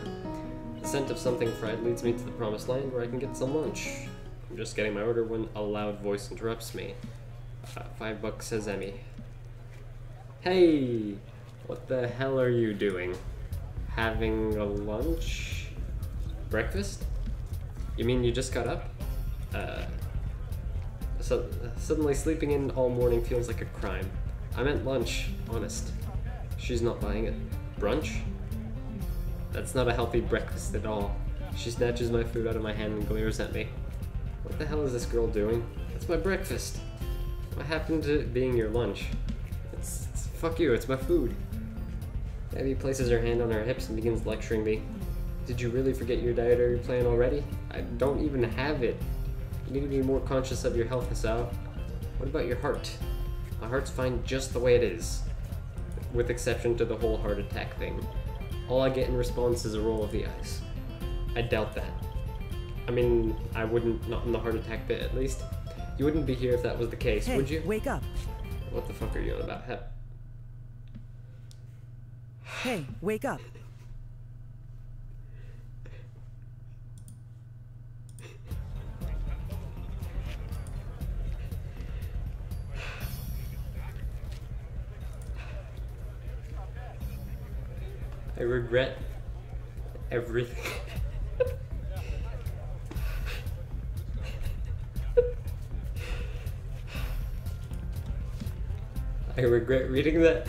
The scent of something fried leads me to the promised land where I can get some lunch. I'm just getting my order when a loud voice interrupts me. $5, says Emmy. Hey! What the hell are you doing? Having a lunch? Breakfast? You mean you just got up? Suddenly sleeping in all morning feels like a crime. I meant lunch, honest. She's not buying it. Brunch? That's not a healthy breakfast at all. She snatches my food out of my hand and glares at me. What the hell is this girl doing? That's my breakfast. What happened to it being your lunch? Fuck you, it's my food. Abby places her hand on her hips and begins lecturing me. Did you really forget your dietary plan already? I don't even have it. You need to be more conscious of your health, Asao. What about your heart? My heart's fine just the way it is. With exception to the whole heart attack thing. All I get in response is a roll of the eyes. I doubt that. I mean, I wouldn't, not in the heart attack bit at least. You wouldn't be here if that was the case, Hey, would you? wake up. What the fuck are you on about? Hey, wake up. I regret everything. I regret reading that.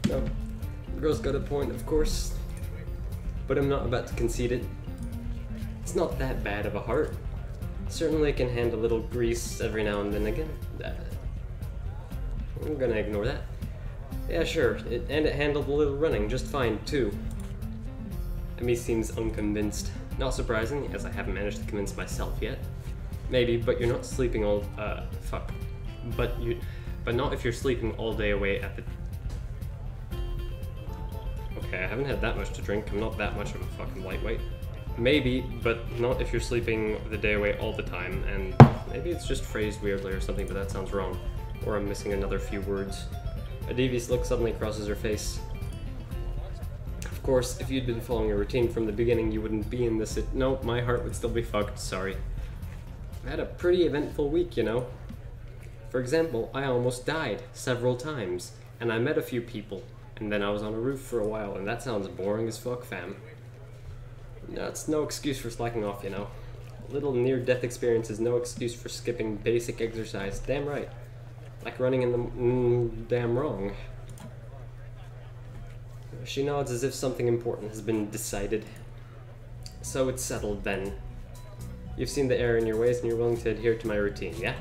No, the girl's got a point, of course, but I'm not about to concede it. It's not that bad of a heart. Certainly can handle a little grease every now and then again. I'm gonna ignore that. Yeah, sure, and it handled a little running just fine, too. Emi seems unconvinced. Not surprising, as I haven't managed to convince myself yet. Maybe, but you're not sleeping all, fuck. But not if you're sleeping all day away at the... Okay, I haven't had that much to drink, I'm not that much of a fucking lightweight. Maybe, but not if you're sleeping the day away all the time, and maybe it's just phrased weirdly or something, but that sounds wrong. Or I'm missing another few words. A devious look suddenly crosses her face. Of course, if you'd been following a routine from the beginning, you wouldn't be in this. No, my heart would still be fucked, sorry. I had a pretty eventful week, you know. For example, I almost died several times, and I met a few people, and then I was on a roof for a while, and that sounds boring as fuck, fam. That's no excuse for slacking off, you know. A little near-death experience is no excuse for skipping basic exercise, damn right. Like running in the damn wrong. She nods as if something important has been decided. So it's settled then. You've seen the error in your ways and you're willing to adhere to my routine, yeah?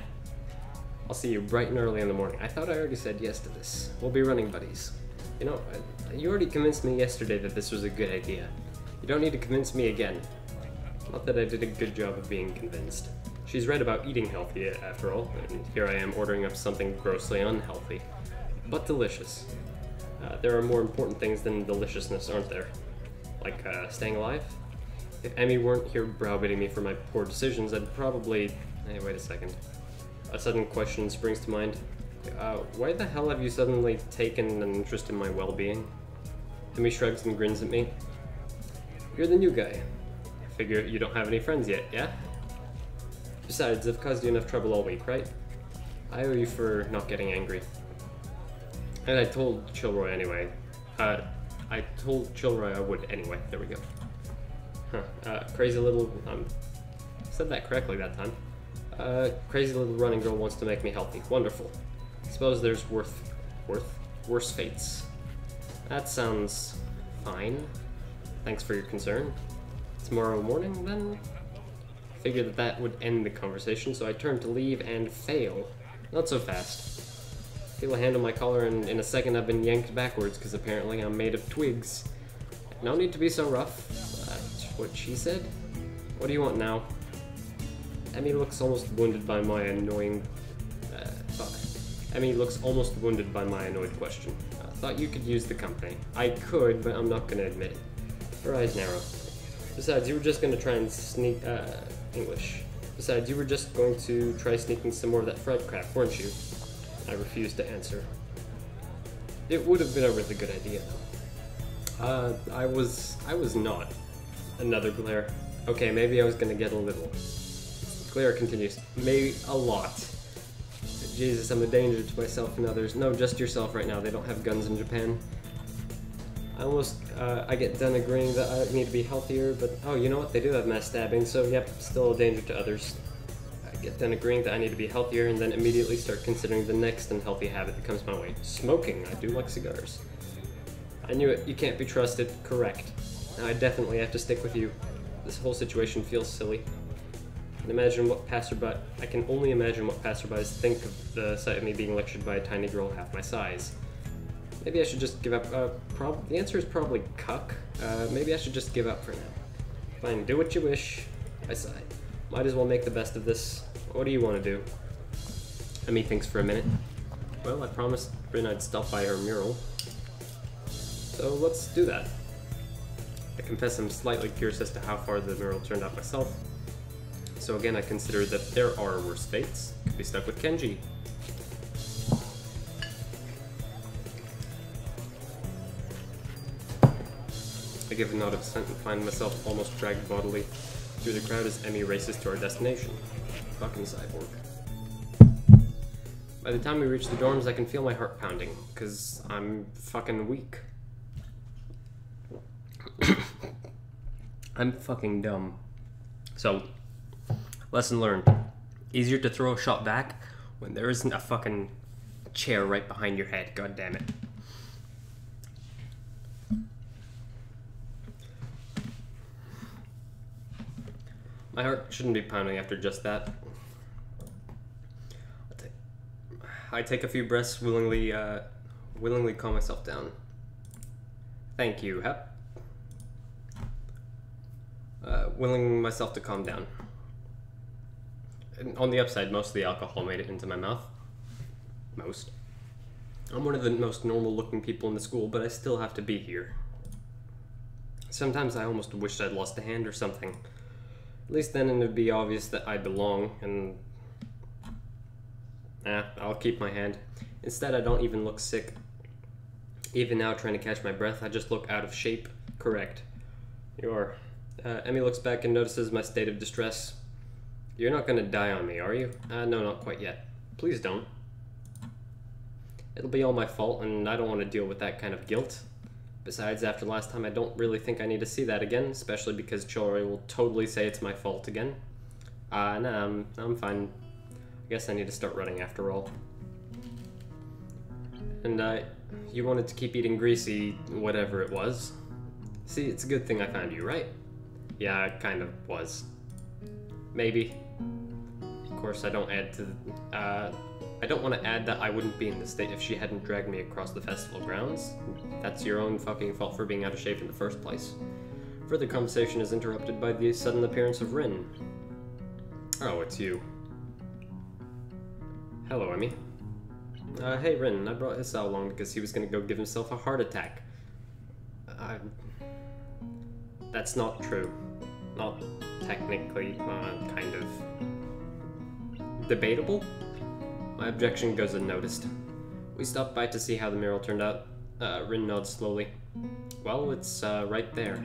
I'll see you bright and early in the morning. I thought I already said yes to this. We'll be running buddies. You know, you already convinced me yesterday that this was a good idea. You don't need to convince me again. Not that I did a good job of being convinced. She's right about eating healthy, after all, and here I am ordering up something grossly unhealthy, but delicious. There are more important things than deliciousness, aren't there? Like, staying alive? If Emi weren't here browbeating me for my poor decisions, I'd probably... Hey, wait a second. A sudden question springs to mind. Why the hell have you suddenly taken an interest in my well-being? Emi shrugs and grins at me. You're the new guy. I figure you don't have any friends yet, yeah? Besides, I've caused you enough trouble all week, right? I owe you for not getting angry. And I told Chilroy anyway. I told Chilroy I would anyway. There we go. Huh. Crazy little... said that correctly that time. Crazy little running girl wants to make me healthy. Wonderful. Suppose there's worse fates. That sounds fine. Thanks for your concern. Tomorrow morning, then? Figured that would end the conversation, so I turned to leave and fail. Not so fast. Feel a hand on my collar, and in a second I've been yanked backwards, because apparently I'm made of twigs. No need to be so rough. That's what she said. What do you want now? Emi looks almost wounded by my annoying... fuck. Emi looks almost wounded by my annoyed question. Thought you could use the company. I could, but I'm not gonna admit it. Her eyes narrow. Besides, you were just gonna try and sneak, English. Besides, you were just going to try sneaking some more of that fried crap, weren't you? I refused to answer. It would have been a really good idea, though. I was not. Another glare. Okay, maybe I was gonna get a little. Glare continues. Maybe a lot. Jesus, I'm a danger to myself and others. No, just yourself right now. They don't have guns in Japan. I get done agreeing that I need to be healthier, but oh, you know what? They do have mass stabbing, so yep, still a danger to others. I get done agreeing that I need to be healthier, and then immediately start considering the next unhealthy habit that comes my way. Smoking. I do like cigars. I knew it. You can't be trusted. Correct. Now I definitely have to stick with you. This whole situation feels silly. I can only imagine what passerbys think of the sight of me being lectured by a tiny girl half my size. Maybe I should just give up. The answer is probably cuck. Maybe I should just give up for now. Fine, do what you wish. I sigh. Might as well make the best of this. What do you want to do? Emi thinks for a minute. Well, I promised Bryn I'd stop by her mural. So let's do that. I confess I'm slightly curious as to how far the mural turned out myself. So again, I consider that there are worse fates. Could be stuck with Kenji. I give a nod of assent and find myself almost dragged bodily through the crowd as Emmy races to our destination. Fucking cyborg. By the time we reach the dorms, I can feel my heart pounding, because I'm fucking weak. I'm fucking dumb. So, lesson learned. Easier to throw a shot back when there isn't a fucking chair right behind your head, god damn it. My heart shouldn't be pounding after just that. I take a few breaths, willingly calm myself down. Thank you, Hep. Willing myself to calm down. And on the upside, most of the alcohol made it into my mouth. Most. I'm one of the most normal looking people in the school, but I still have to be here. Sometimes I almost wished I'd lost a hand or something. At least then it'd be obvious that I belong, and I'll keep my hand. Instead, I don't even look sick. Even now, trying to catch my breath, I just look out of shape. Correct. You are. Emmy looks back and notices my state of distress. You're not gonna die on me, are you? No, not quite yet. Please don't. It'll be all my fault, and I don't want to deal with that kind of guilt. Besides, after last time, I don't really think I need to see that again, especially because Chori will totally say it's my fault again. Nah, I'm fine. I guess I need to start running after all. And, you wanted to keep eating greasy whatever it was. See, it's a good thing I found you, right? Yeah, it kind of was. Maybe. Of course, I don't want to add that I wouldn't be in this state if she hadn't dragged me across the festival grounds. That's your own fucking fault for being out of shape in the first place. Further conversation is interrupted by the sudden appearance of Rin. Oh, it's you. Hello, Emmy. Hey, Rin, I brought Hisao along because he was gonna go give himself a heart attack. That's not true. Not technically, kind of debatable? My objection goes unnoticed. We stopped by to see how the mural turned out. Rin nods slowly. Well, it's right there.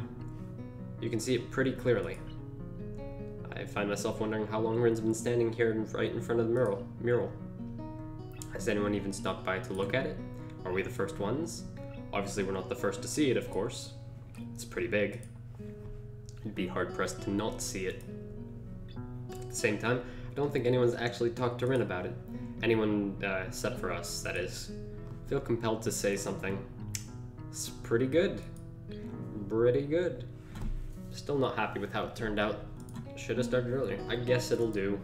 You can see it pretty clearly. I find myself wondering how long Rin's been standing here right in front of the mural. Has anyone even stopped by to look at it? Are we the first ones? Obviously we're not the first to see it, of course. It's pretty big. You'd be hard-pressed to not see it. At the same time, I don't think anyone's actually talked to Rin about it. Anyone except for us, that is. I feel compelled to say something. It's pretty good. Pretty good. Still not happy with how it turned out. Should have started earlier. I guess it'll do.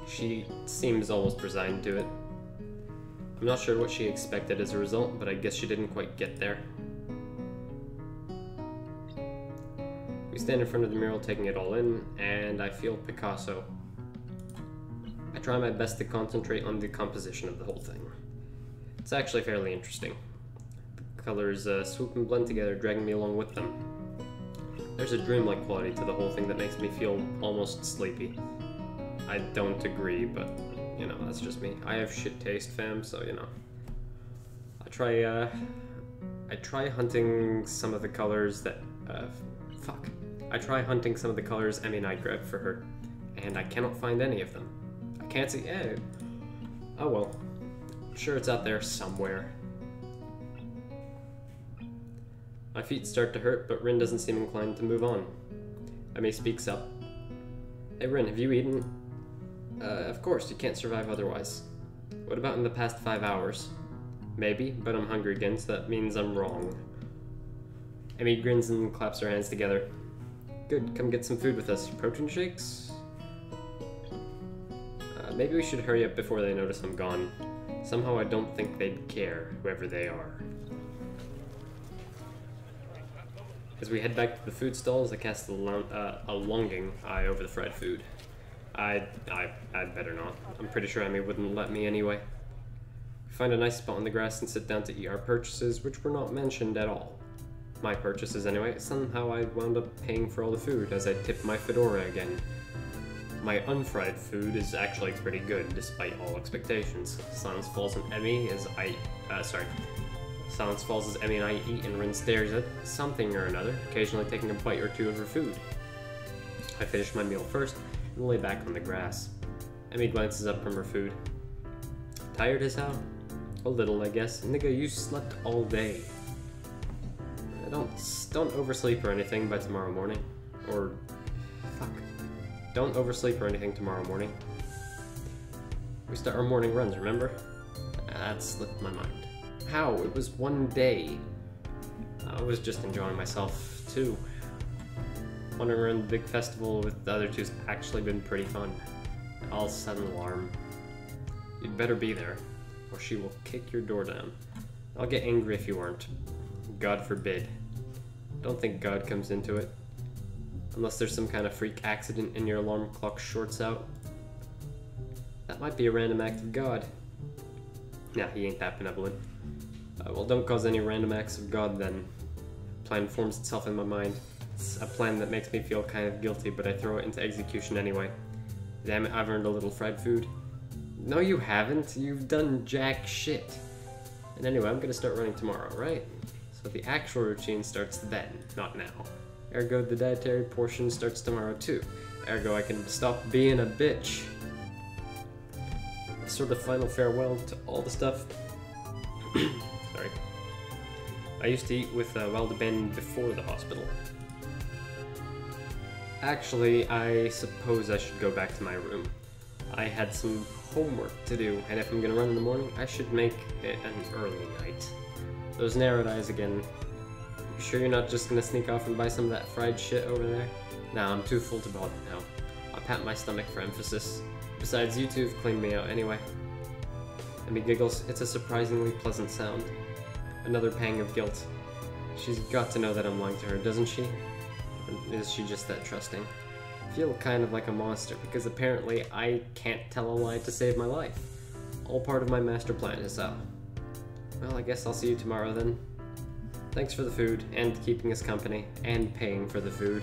She seems almost resigned to it. I'm not sure what she expected as a result, but I guess she didn't quite get there. We stand in front of the mural taking it all in, and I feel Picasso. I try my best to concentrate on the composition of the whole thing. It's actually fairly interesting. The colors swoop and blend together, dragging me along with them. There's a dreamlike quality to the whole thing that makes me feel almost sleepy. I don't agree, but, you know, that's just me. I have shit taste, fam, so, you know. I try hunting some of the colors that, I try hunting some of the colors Emmy and I grabbed for her, and I cannot find any of them. I can't see, oh well. I'm sure it's out there somewhere. My feet start to hurt, but Rin doesn't seem inclined to move on. Emmy speaks up. Hey Rin, have you eaten? Of course, you can't survive otherwise. What about in the past 5 hours? Maybe, but I'm hungry again, so that means I'm wrong. Emmy grins and claps her hands together. Good, come get some food with us. Protein shakes? Maybe we should hurry up before they notice I'm gone. Somehow I don't think they'd care, whoever they are. As we head back to the food stalls, I cast a longing eye over the fried food. I'd better not. I'm pretty sure Emmy wouldn't let me anyway. We find a nice spot on the grass and sit down to eat our purchases, which were not mentioned at all. my purchases anyway, somehow I wound up paying for all the food as I tipped my fedora again. My unfried food is actually pretty good, despite all expectations. Silence Falls and Emmy as Silence Falls as Emmy and I eat, and Rin stares at something or another, occasionally taking a bite or two of her food. I finish my meal first and lay back on the grass. Emmy glances up from her food. Tired as hell? A little, I guess. Nigga, you slept all day. Don't oversleep or anything by tomorrow morning. Or, fuck. Don't oversleep or anything tomorrow morning. We start our morning runs, remember? That slipped my mind. How? It was one day. I was just enjoying myself, too. Wandering around the big festival with the other two's actually been pretty fun. I'll set an alarm. You'd better be there, or she will kick your door down. I'll get angry if you aren't. God forbid. Don't think God comes into it. Unless there's some kind of freak accident and your alarm clock shorts out. That might be a random act of God. Nah, he ain't that benevolent. Well, don't cause any random acts of God then. Plan forms itself in my mind. It's a plan that makes me feel kind of guilty, but I throw it into execution anyway. Damn it, I've earned a little fried food. No, you haven't. You've done jack shit. And anyway, I'm gonna start running tomorrow, right? So the actual routine starts then, not now. Ergo, the dietary portion starts tomorrow too. Ergo, I can stop being a bitch. A sort of final farewell to all the stuff. Sorry. I used to eat with Weldeban before the hospital. Actually, I suppose I should go back to my room. I had some homework to do, and if I'm gonna run in the morning, I should make it an early night. Those narrowed eyes again. You sure you're not just gonna sneak off and buy some of that fried shit over there? Nah, I'm too full to bother now. I'll pat my stomach for emphasis. Besides, you two have cleaned me out anyway. Emmy giggles. It's a surprisingly pleasant sound. Another pang of guilt. She's got to know that I'm lying to her, doesn't she? Or is she just that trusting? I feel kind of like a monster, because apparently I can't tell a lie to save my life. All part of my master plan is how. Well, I guess I'll see you tomorrow then. Thanks for the food, and keeping us company, and paying for the food.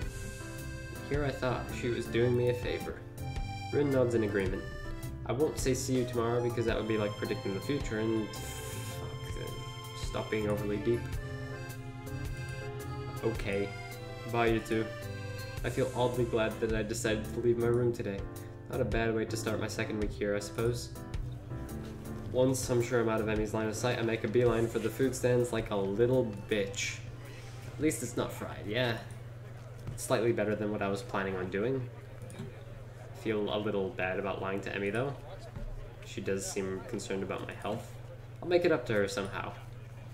Here I thought she was doing me a favor. Rin nods in agreement. I won't say see you tomorrow because that would be like predicting the future, and stop being overly deep. Okay. Bye, you two. I feel oddly glad that I decided to leave my room today. Not a bad way to start my second week here, I suppose. Once I'm sure I'm out of Emmy's line of sight, I make a beeline for the food stands like a little bitch. At least it's not fried, yeah. It's slightly better than what I was planning on doing. Feel a little bad about lying to Emmy though. She does seem concerned about my health. I'll make it up to her somehow.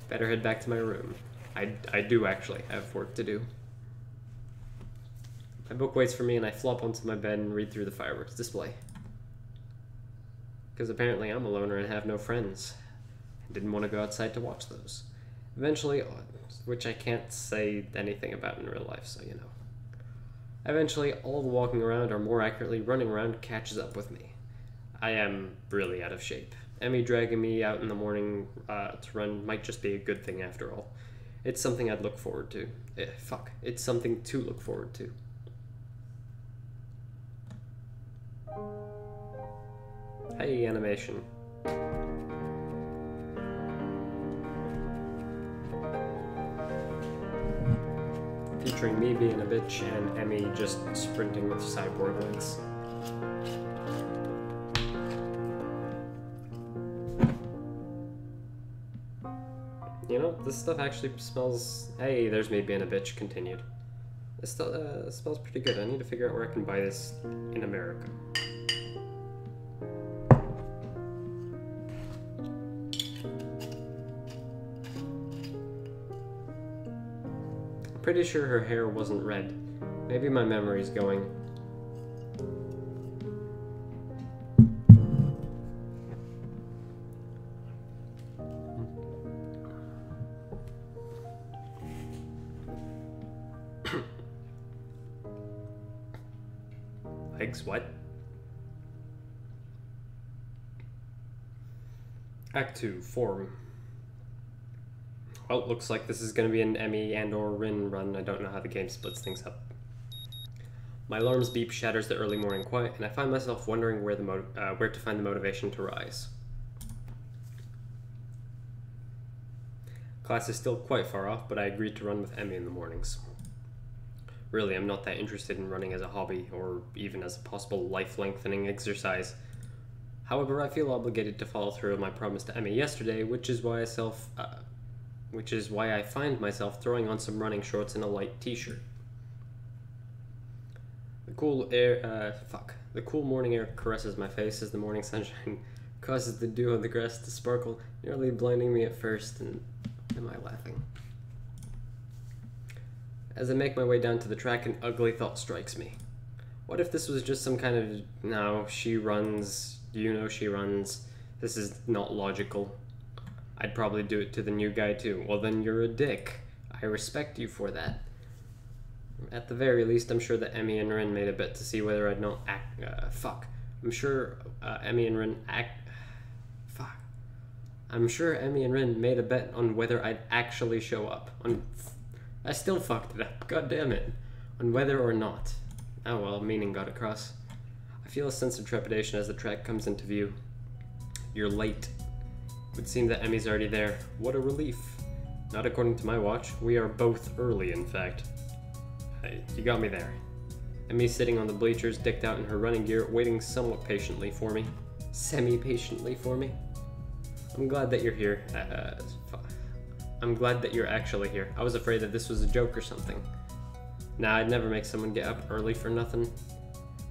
Better head back to my room. I do actually have work to do. My book waits for me and I flop onto my bed and read through the fireworks display. Because apparently I'm a loner and have no friends. I didn't want to go outside to watch those. Eventually, which I can't say anything about in real life, so you know. Eventually, all the walking around, or more accurately, running around, catches up with me. I am really out of shape. Emmy dragging me out in the morning to run might just be a good thing after all. It's something I'd look forward to. It's something to look forward to. Hey, animation. Featuring me being a bitch and Emmy just sprinting with cyborg legs. You know, this stuff actually smells... Hey, there's me being a bitch, continued. This stuff smells pretty good. I need to figure out where I can buy this in America. Pretty sure her hair wasn't red. Maybe my memory's going. Legs, what? Act 2, form. Well, looks like this is going to be an Emmy and or Rin run. I don't know how the game splits things up. My alarm's beep shatters the early morning quiet, and I find myself wondering where to find the motivation to rise. Class is still quite far off, but I agreed to run with Emmy in the mornings. Really, I'm not that interested in running as a hobby, or even as a possible life-lengthening exercise. However, I feel obligated to follow through on my promise to Emmy yesterday, which is why I find myself throwing on some running shorts and a light t-shirt. The cool morning air caresses my face as the morning sunshine causes the dew on the grass to sparkle, nearly blinding me at first, and am I laughing? As I make my way down to the track, an ugly thought strikes me. What if this was just some kind of, no, she runs, you know she runs, this is not logical. I'd probably do it to the new guy too. Well then you're a dick. I respect you for that. At the very least, I'm sure that Emmy and Rin made a bet to see whether I'd not I'm sure Emmy and Rin I'm sure Emmy and Rin made a bet on whether I'd actually show up. I still fucked it up, god damn it. On whether or not. Oh well, meaning got across. I feel a sense of trepidation as the track comes into view. You're late. It would seem that Emmy's already there. What a relief. Not according to my watch. We are both early, in fact. Hey, you got me there. Emmy's sitting on the bleachers, decked out in her running gear, waiting somewhat patiently for me. Semi-patiently for me. I'm glad that you're here. I'm glad that you're actually here. I was afraid that this was a joke or something. Nah, I'd never make someone get up early for nothing.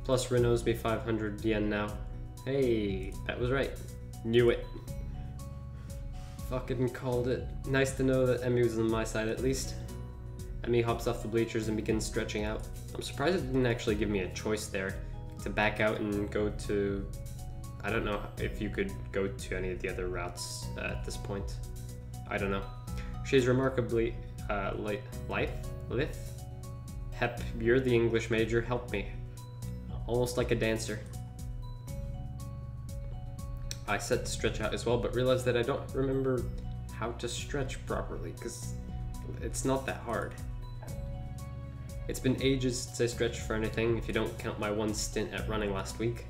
Plus, Rin owes me 500 yen now. Hey, that was right. Knew it. Fucking called it. Nice to know that Emmy was on my side at least. Emmy hops off the bleachers and begins stretching out. I'm surprised it didn't actually give me a choice there to back out and go to... I don't know if you could go to any of the other routes at this point. I don't know. She's remarkably lithe. Hep, you're the English major, help me. Almost like a dancer. I said to stretch out as well, but realized that I don't remember how to stretch properly, because it's not that hard. It's been ages since I stretched for anything, if you don't count my one stint at running last week.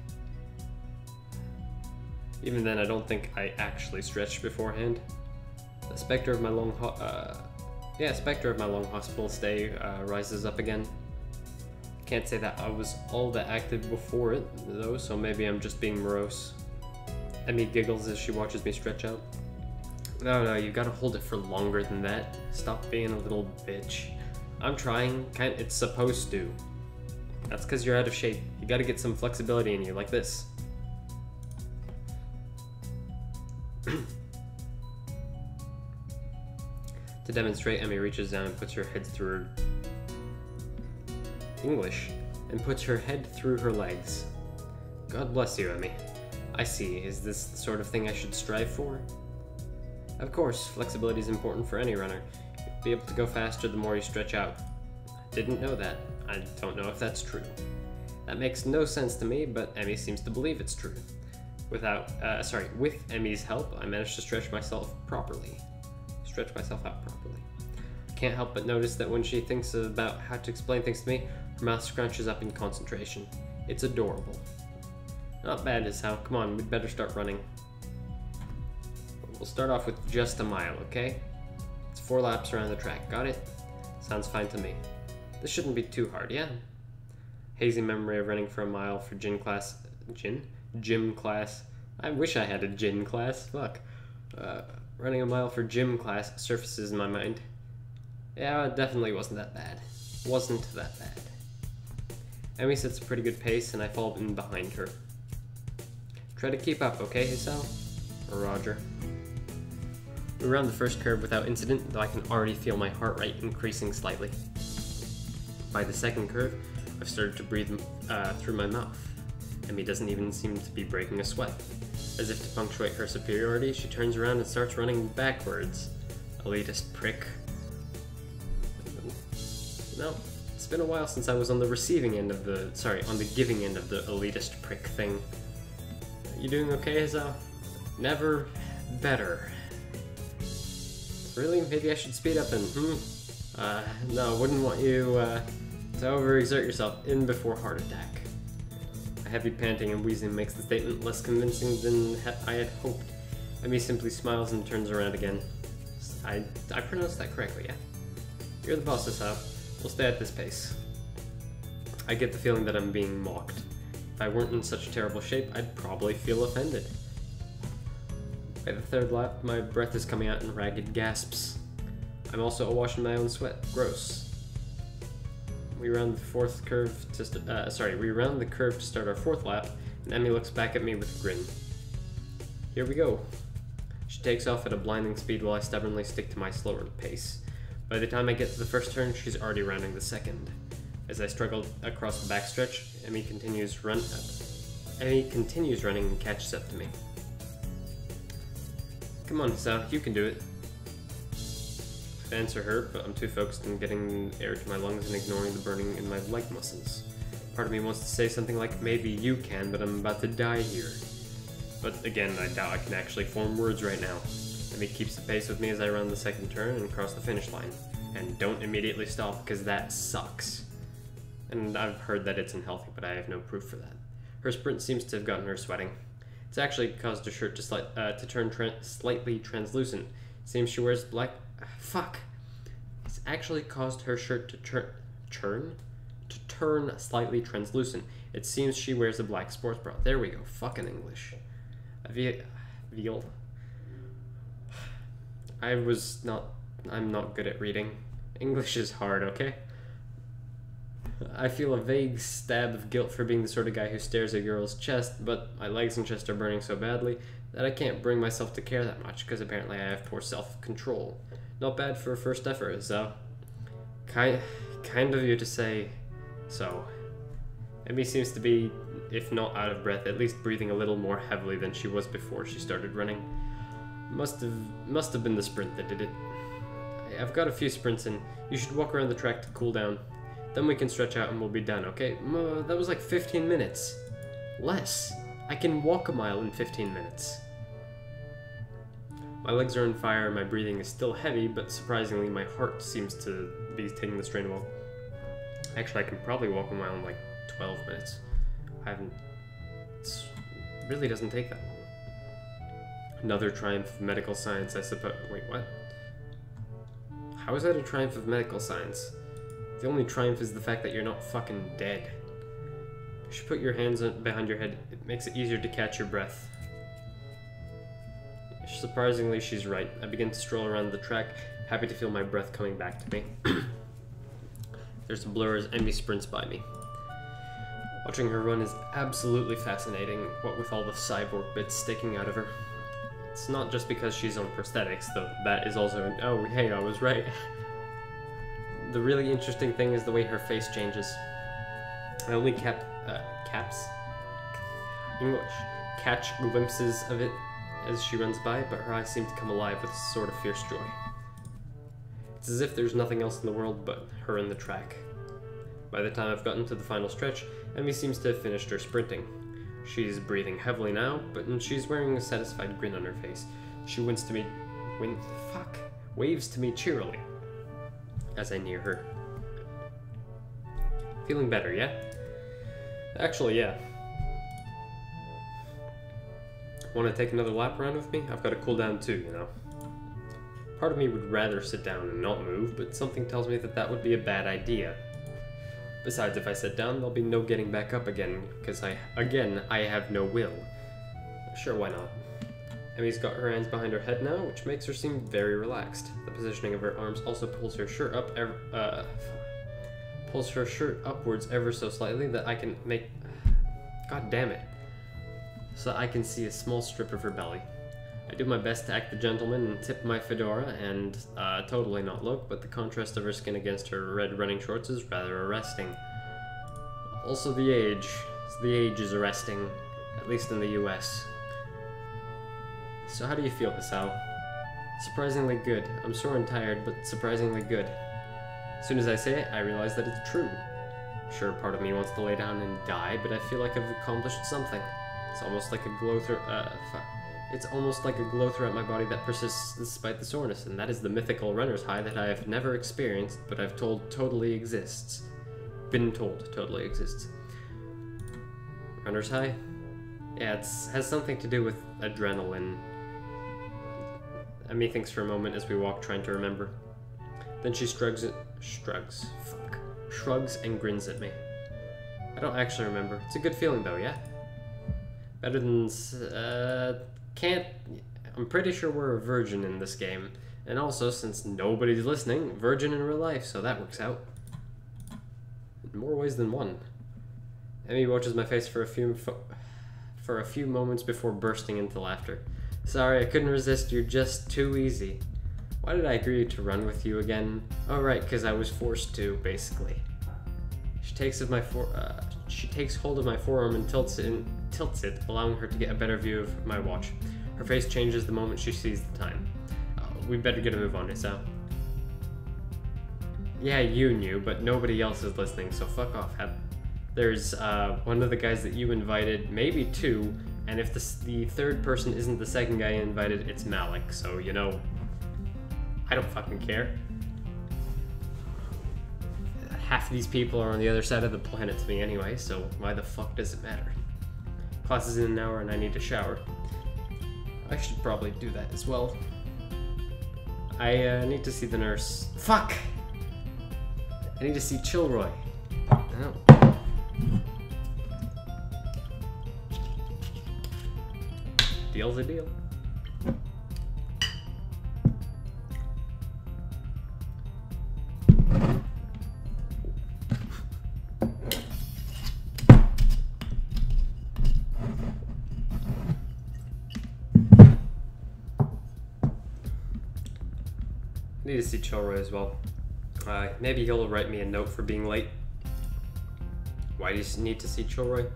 Even then, I don't think I actually stretched beforehand. The specter of my long hospital stay rises up again. Can't say that I was all that active before it, though, so maybe I'm just being morose. Emmy giggles as she watches me stretch out. No, you gotta hold it for longer than that. Stop being a little bitch. I'm trying, it's supposed to. That's because you're out of shape. You gotta get some flexibility in you, like this. To demonstrate, Emmy reaches down and puts her head through her... English. And puts her head through her legs. God bless you, Emmy. I see. Is this the sort of thing I should strive for? Of course, flexibility is important for any runner. You'll be able to go faster the more you stretch out. I didn't know that. I don't know if that's true. That makes no sense to me, but Emmy seems to believe it's true. With Emmy's help, I managed to stretch myself out properly. I can't help but notice that when she thinks about how to explain things to me, her mouth scrunches up in concentration. It's adorable. Not bad, Isao. Come on, we'd better start running. We'll start off with just a mile, okay? It's 4 laps around the track. Got it? Sounds fine to me. This shouldn't be too hard, yeah? Hazy memory of running for a mile for gym class. Gym class. I wish I had a gym class. Fuck. Running a mile for gym class surfaces in my mind. Yeah, it definitely wasn't that bad. Emmy sets a pretty good pace, and I fall in behind her. Try to keep up, okay, Hisao? Or Roger. We round the first curve without incident, though I can already feel my heart rate increasing slightly. By the second curve, I've started to breathe through my mouth. Emmy doesn't even seem to be breaking a sweat. As if to punctuate her superiority, she turns around and starts running backwards. Elitist prick. No, it's been a while since I was on the receiving end of the, on the giving end of the elitist prick thing. You doing okay, Hisao? Never better. Really? Maybe I should speed up and, no, wouldn't want you, to overexert yourself in before heart attack. A heavy panting and wheezing makes the statement less convincing than I had hoped. Emmy simply smiles and turns around again. I pronounced that correctly, yeah? You're the boss, Sal. We'll stay at this pace. I get the feeling that I'm being mocked. If I weren't in such terrible shape, I'd probably feel offended. By the third lap, my breath is coming out in ragged gasps. I'm also awash in my own sweat. Gross. We round the curve to start our fourth lap, and Emmy looks back at me with a grin. Here we go. She takes off at a blinding speed while I stubbornly stick to my slower pace. By the time I get to the first turn, she's already rounding the second. As I struggle across the backstretch, Emmy continues running and catches up to me. Come on, Sal, you can do it. I answer her, but I'm too focused on getting air to my lungs and ignoring the burning in my leg muscles. Part of me wants to say something like, maybe you can, but I'm about to die here. But again, I doubt I can actually form words right now. Emmy keeps the pace with me as I round the second turn and cross the finish line. And don't immediately stop, because that sucks. And I've heard that it's unhealthy, but I have no proof for that. Her sprint seems to have gotten her sweating. It's actually caused her shirt to turn slightly translucent. Seems she wears black... Fuck! It's actually caused her shirt to turn slightly translucent. It seems she wears a black sports bra. There we go. Fucking English. Veal. I'm not good at reading. English is hard, okay? I feel a vague stab of guilt for being the sort of guy who stares at a girl's chest, but my legs and chest are burning so badly that I can't bring myself to care that much, because apparently I have poor self-control. Not bad for a first effort, so... Kind of you to say so. Emmy seems to be, if not out of breath, at least breathing a little more heavily than she was before she started running. Must have been the sprint that did it. I've got a few sprints in. You should walk around the track to cool down. Then we can stretch out and we'll be done, okay? That was like 15 minutes. Less. I can walk a mile in 15 minutes. My legs are on fire and my breathing is still heavy, but surprisingly my heart seems to be taking the strain well. Actually, I can probably walk a mile in like 12 minutes. It really doesn't take that long. Another triumph of medical science, I suppose. Wait, what? How is that a triumph of medical science? The only triumph is the fact that you're not fucking dead. You should put your hands behind your head. It makes it easier to catch your breath. Surprisingly, she's right. I begin to stroll around the track, happy to feel my breath coming back to me. There's a blur as Emmy sprints by me. Watching her run is absolutely fascinating, what with all the cyborg bits sticking out of her. It's not just because she's on prosthetics, though that is also oh, hey, I was right. The really interesting thing is the way her face changes. I only catch glimpses of it as she runs by, but her eyes seem to come alive with a sort of fierce joy. It's as if there's nothing else in the world but her and the track. By the time I've gotten to the final stretch, Emmy seems to have finished her sprinting. She's breathing heavily now, but she's wearing a satisfied grin on her face. She waves to me cheerily as I near her. Feeling better, yeah? Actually, yeah. Want to take another lap around with me? I've got to cool down too, you know. Part of me would rather sit down and not move, but something tells me that that would be a bad idea. Besides, if I sit down, there'll be no getting back up again, because I have no will. Sure, why not? Emmy's got her hands behind her head now, which makes her seem very relaxed. The positioning of her arms also pulls her shirt upwards ever so slightly that I can make... God damn it. So I can see a small strip of her belly. I do my best to act the gentleman and tip my fedora and totally not look, but the contrast of her skin against her red running shorts is rather arresting. Also the age. The age is arresting, at least in the US. So how do you feel, Hisao? Surprisingly good. I'm sore and tired, but surprisingly good. As soon as I say it, I realize that it's true. Sure, part of me wants to lay down and die, but I feel like I've accomplished something. It's almost like a glow through, It's almost like a glow throughout my body that persists despite the soreness, and that is the mythical runner's high that I have never experienced, but I've told totally exists. Been told totally exists. Runner's high? Yeah, it has something to do with adrenaline. Emmy thinks for a moment as we walk, trying to remember. Then she shrugs and grins at me. I don't actually remember. It's a good feeling though, yeah? Better than, I'm pretty sure we're a virgin in this game. And also, since nobody's listening, virgin in real life, so that works out. In more ways than one. Emmy watches my face for a few moments before bursting into laughter. Sorry, I couldn't resist, you're just too easy. Why did I agree to run with you again? Oh right, because I was forced to, basically. She takes hold of my forearm and tilts it, allowing her to get a better view of my watch. Her face changes the moment she sees the time. We better get a move on it, so. Yeah, you knew, but nobody else is listening, so fuck off. There's one of the guys that you invited, maybe two, and if the third person isn't the second guy you invited, it's Malik, so you know, I don't fucking care. Half of these people are on the other side of the planet to me anyway, so why the fuck does it matter? Class is in an hour and I need to shower. I should probably do that as well. I need to see the nurse. Fuck! I need to see Chilroy. Oh. Deal's a deal. Need to see Chilroy as well. Maybe he'll write me a note for being late. Why do you need to see Chilroy?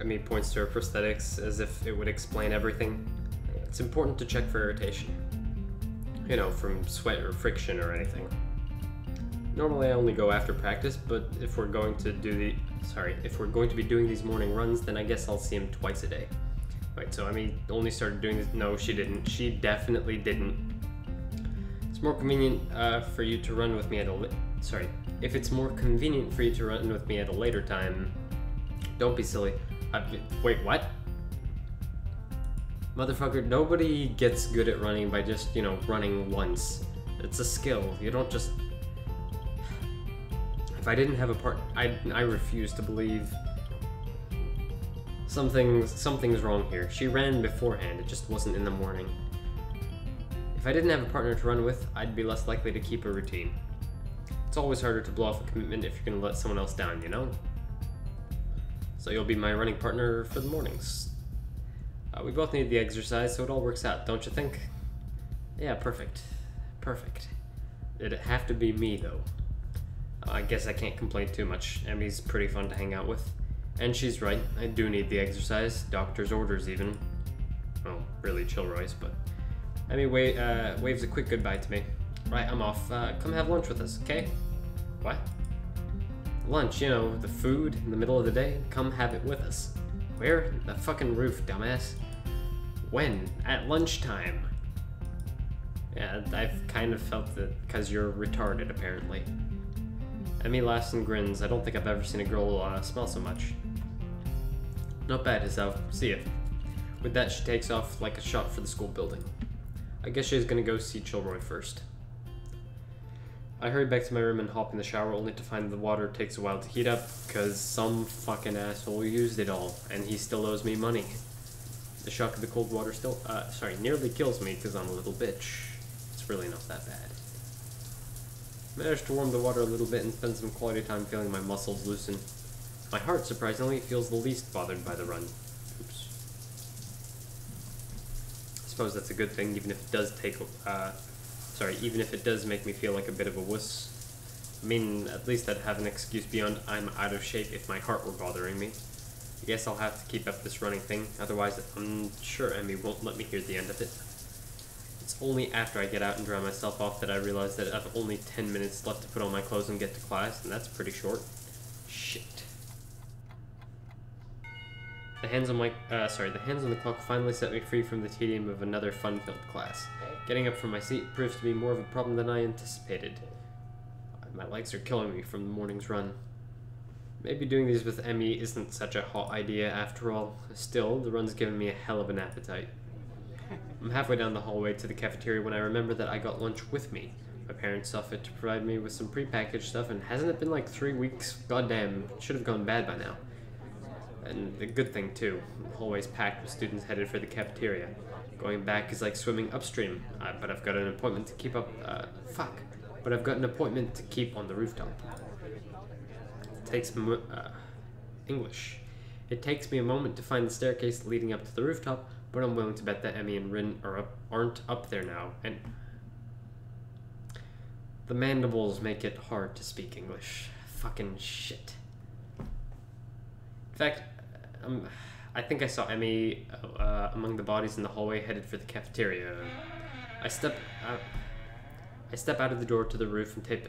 Emmy points to her prosthetics as if it would explain everything. It's important to check for irritation. You know, from sweat or friction or anything. Normally I only go after practice, but if we're going to be doing these morning runs, then I guess I'll see him twice a day. Wait, so Emmy only started doing this? No, she didn't. She definitely didn't. It's more convenient for you to run with me at a if it's more convenient for you to run with me at a later time, don't be silly. Wait, what? Motherfucker, nobody gets good at running by just, you know, running once. It's a skill. You don't just... If I didn't have a I refuse to believe something's wrong here. She ran beforehand, it just wasn't in the morning. If I didn't have a partner to run with, I'd be less likely to keep a routine. It's always harder to blow off a commitment if you're gonna let someone else down, you know? So you'll be my running partner for the mornings. We both need the exercise, so it all works out, don't you think? Yeah, perfect. Perfect. It'd have to be me, though. I guess I can't complain too much. Emmy's pretty fun to hang out with. And she's right, I do need the exercise. Doctor's orders, even. Well, really Chilroy's, but... Emmy waves a quick goodbye to me. Right, I'm off. Come have lunch with us, okay? What? Lunch, you know, the food in the middle of the day. Come have it with us. Where? The fucking roof, dumbass. When? At lunchtime. Yeah, I've kind of felt that because you're retarded, apparently. Emmy laughs and grins. I don't think I've ever seen a girl smile so much. Not bad, Hisav. See ya. With that, she takes off like a shot for the school building. I guess she's gonna go see Chilroy first. I hurry back to my room and hop in the shower, only to find the water takes a while to heat up, because some fucking asshole used it all, and he still owes me money. The shock of the cold water nearly kills me, because I'm a little bitch. It's really not that bad. Managed to warm the water a little bit and spend some quality time feeling my muscles loosen. My heart, surprisingly, feels the least bothered by the run. Oops. I suppose that's a good thing, even if it does take, even if it does make me feel like a bit of a wuss. I mean, at least I'd have an excuse beyond I'm out of shape if my heart were bothering me. I guess I'll have to keep up this running thing, otherwise I'm sure Emmy won't let me hear the end of it. It's only after I get out and dry myself off that I realize that I have only 10 minutes left to put on my clothes and get to class, and that's pretty short. Shit. The hands on the clock finally set me free from the tedium of another fun-filled class. Getting up from my seat proves to be more of a problem than I anticipated. My legs are killing me from the morning's run. Maybe doing these with Emmy isn't such a hot idea after all. Still, the run's given me a hell of an appetite. I'm halfway down the hallway to the cafeteria when I remember that I got lunch with me. My parents offered to provide me with some prepackaged stuff, and hasn't it been like 3 weeks? Goddamn, it should have gone bad by now. And a good thing too. The hallway's packed with students headed for the cafeteria. Going back is like swimming upstream, but I've got an appointment to keep up. But I've got an appointment to keep on the rooftop. It takes English. It takes me a moment to find the staircase leading up to the rooftop, but I'm willing to bet that Emmy and Rin aren't up there now, and the mandibles make it hard to speak English. Fucking shit. In fact, I think I saw Emmy among the bodies in the hallway headed for the cafeteria. I step out of the door to the roof and take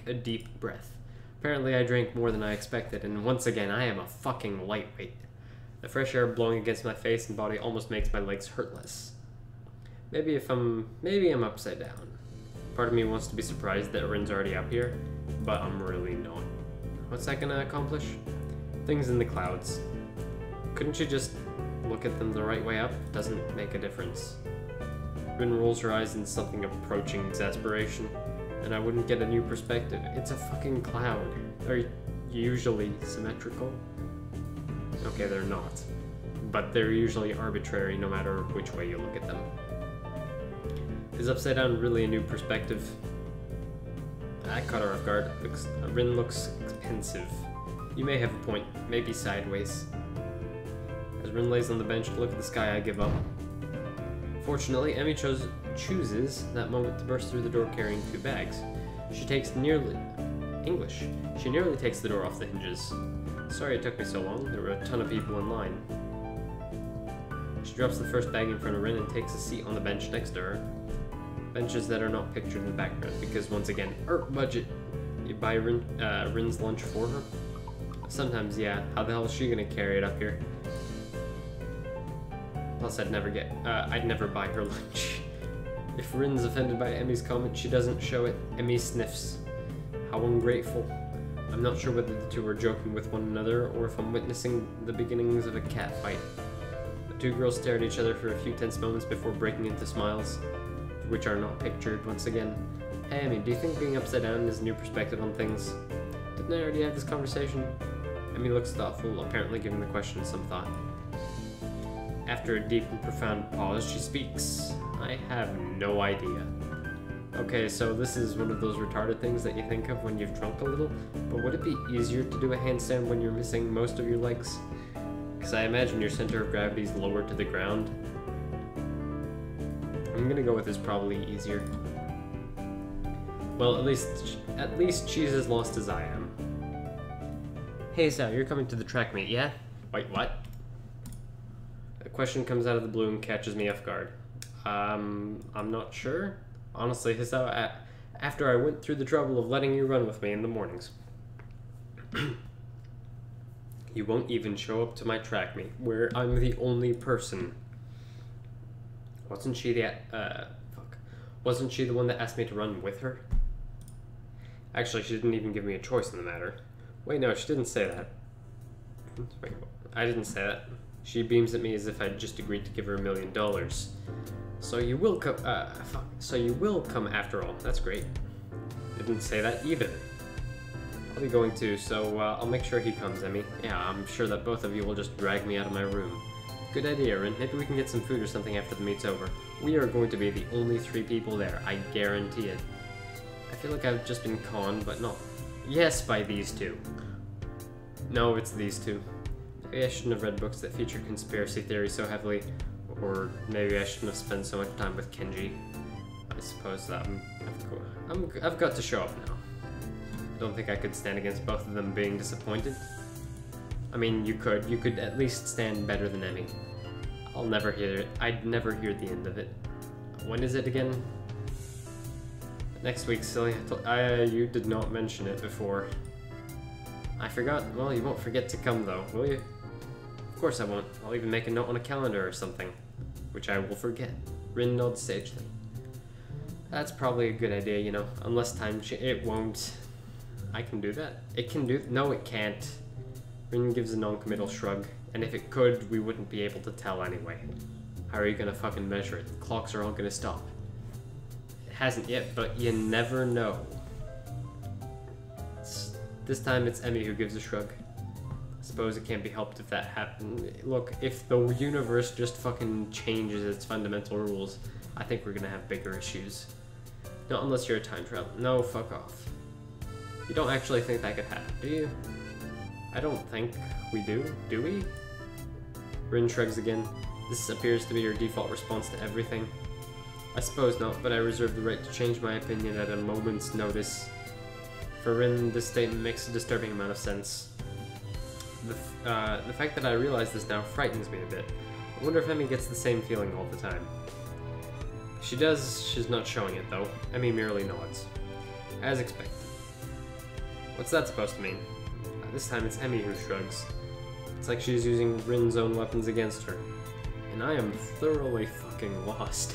a deep breath. Apparently I drank more than I expected, and once again I am a fucking lightweight. The fresh air blowing against my face and body almost makes my legs hurt less. Maybe I'm upside down. Part of me wants to be surprised that Rin's already up here, but I'm really not. What's that gonna accomplish? Things in the clouds. Couldn't you just look at them the right way up? Doesn't make a difference. Rin rolls her eyes in something approaching exasperation, and I wouldn't get a new perspective. It's a fucking cloud. They're usually symmetrical. Okay, they're not. But they're usually arbitrary no matter which way you look at them. Is upside down really a new perspective? I caught her off guard. Rin looks pensive. You may have a point, maybe sideways. As Rin lays on the bench to look at the sky, I give up. Fortunately, Emmy chooses that moment to burst through the door carrying 2 bags. She nearly takes the door off the hinges. Sorry it took me so long, there were a ton of people in line. She drops the first bag in front of Rin and takes a seat on the bench next to her. Benches that are not pictured in the background, because once again, budget. You buy Rin's lunch for her? Sometimes, yeah. How the hell is she gonna carry it up here? Plus, I'd never buy her lunch. If Rin's offended by Emmy's comment, she doesn't show it. Emmy sniffs. How ungrateful. I'm not sure whether the two are joking with one another, or if I'm witnessing the beginnings of a cat fight. The 2 girls stare at each other for a few tense moments before breaking into smiles, which are not pictured once again. Hey Emmy, do you think being upside down is a new perspective on things? Didn't I already have this conversation? Emmy looks thoughtful, apparently giving the question some thought. After a deep and profound pause, she speaks. I have no idea. Okay, so this is one of those retarded things that you think of when you've drunk a little, but would it be easier to do a handstand when you're missing most of your legs? Because I imagine your center of gravity is lower to the ground. I'm gonna go with is probably easier. Well, at least she's as lost as I am. Hey Sal, you're coming to the track meet, yeah? Wait, what? A question comes out of the blue and catches me off guard. I'm not sure. Honestly, Hisao, after I went through the trouble of letting you run with me in the mornings. You won't even show up to my track meet, where I'm the only person. Wasn't she the one that asked me to run with her? Actually, she didn't even give me a choice in the matter. Wait, no, she didn't say that. Wait, I didn't say that. She beams at me as if I'd just agreed to give her $1 million. So you will come, So you will come after all. That's great. Didn't say that either. I'll be going too, so I'll make sure he comes, Emmy. Yeah, I'm sure that both of you will just drag me out of my room. Good idea, Rin. Maybe we can get some food or something after the meet's over. We are going to be the only 3 people there, I guarantee it. I feel like I've just been conned, but not... Yes, by these 2. No, it's these 2. Maybe I shouldn't have read books that feature conspiracy theory so heavily, or maybe I shouldn't have spent so much time with Kenji. I suppose that I've got to show up now. I don't think I could stand against both of them being disappointed. I mean, you could at least stand better than Emmy. I'd never hear the end of it. When is it again? Next week, silly. You did not mention it before. I forgot. Well, you won't forget to come though, will you? Of course I won't. I'll even make a note on a calendar or something. Which I will forget. Rin nods sagely. That's probably a good idea, you know. Unless it won't. I can do that. It can do. No, it can't. Rin gives a non-committal shrug. And if it could, we wouldn't be able to tell anyway. How are you gonna fucking measure it? The clocks are all gonna stop. It hasn't yet, but you never know. This time it's Emmy who gives a shrug. I suppose it can't be helped if that happened. Look, if the universe just fucking changes its fundamental rules, I think we're gonna have bigger issues. Not unless you're a time traveler. No, fuck off. You don't actually think that could happen, do you? I don't think we do we? Rin shrugs again. This appears to be your default response to everything. I suppose not, but I reserve the right to change my opinion at a moment's notice. For Rin, this statement makes a disturbing amount of sense. The fact that I realize this now frightens me a bit. I wonder if Emmy gets the same feeling all the time. She does, she's not showing it though. Emmy merely nods. As expected. What's that supposed to mean? This time it's Emmy who shrugs. It's like she's using Rin's own weapons against her. And I am thoroughly fucking lost.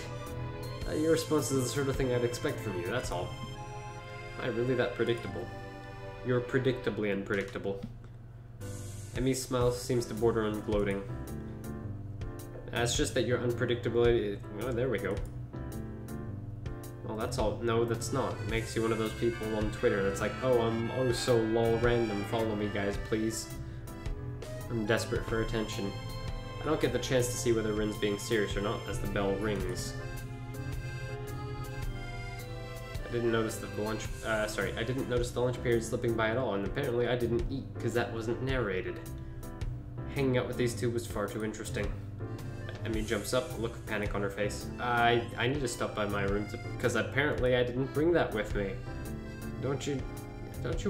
Your response is the sort of thing I'd expect from you, that's all. Am I really that predictable? You're predictably unpredictable. Emmy's smile seems to border on gloating. It's just that your unpredictability... Oh, there we go. Well, that's all. No, that's not. It makes you one of those people on Twitter that's like, oh, I'm oh so lol random. Follow me, guys, please. I'm desperate for attention. I don't get the chance to see whether Rin's being serious or not as the bell rings. I didn't notice that the lunch... I didn't notice the lunch period slipping by at all, and apparently I didn't eat because that wasn't narrated. Hanging out with these two was far too interesting. Emmy jumps up, a look of panic on her face. I need to stop by my room because apparently I didn't bring that with me. Don't you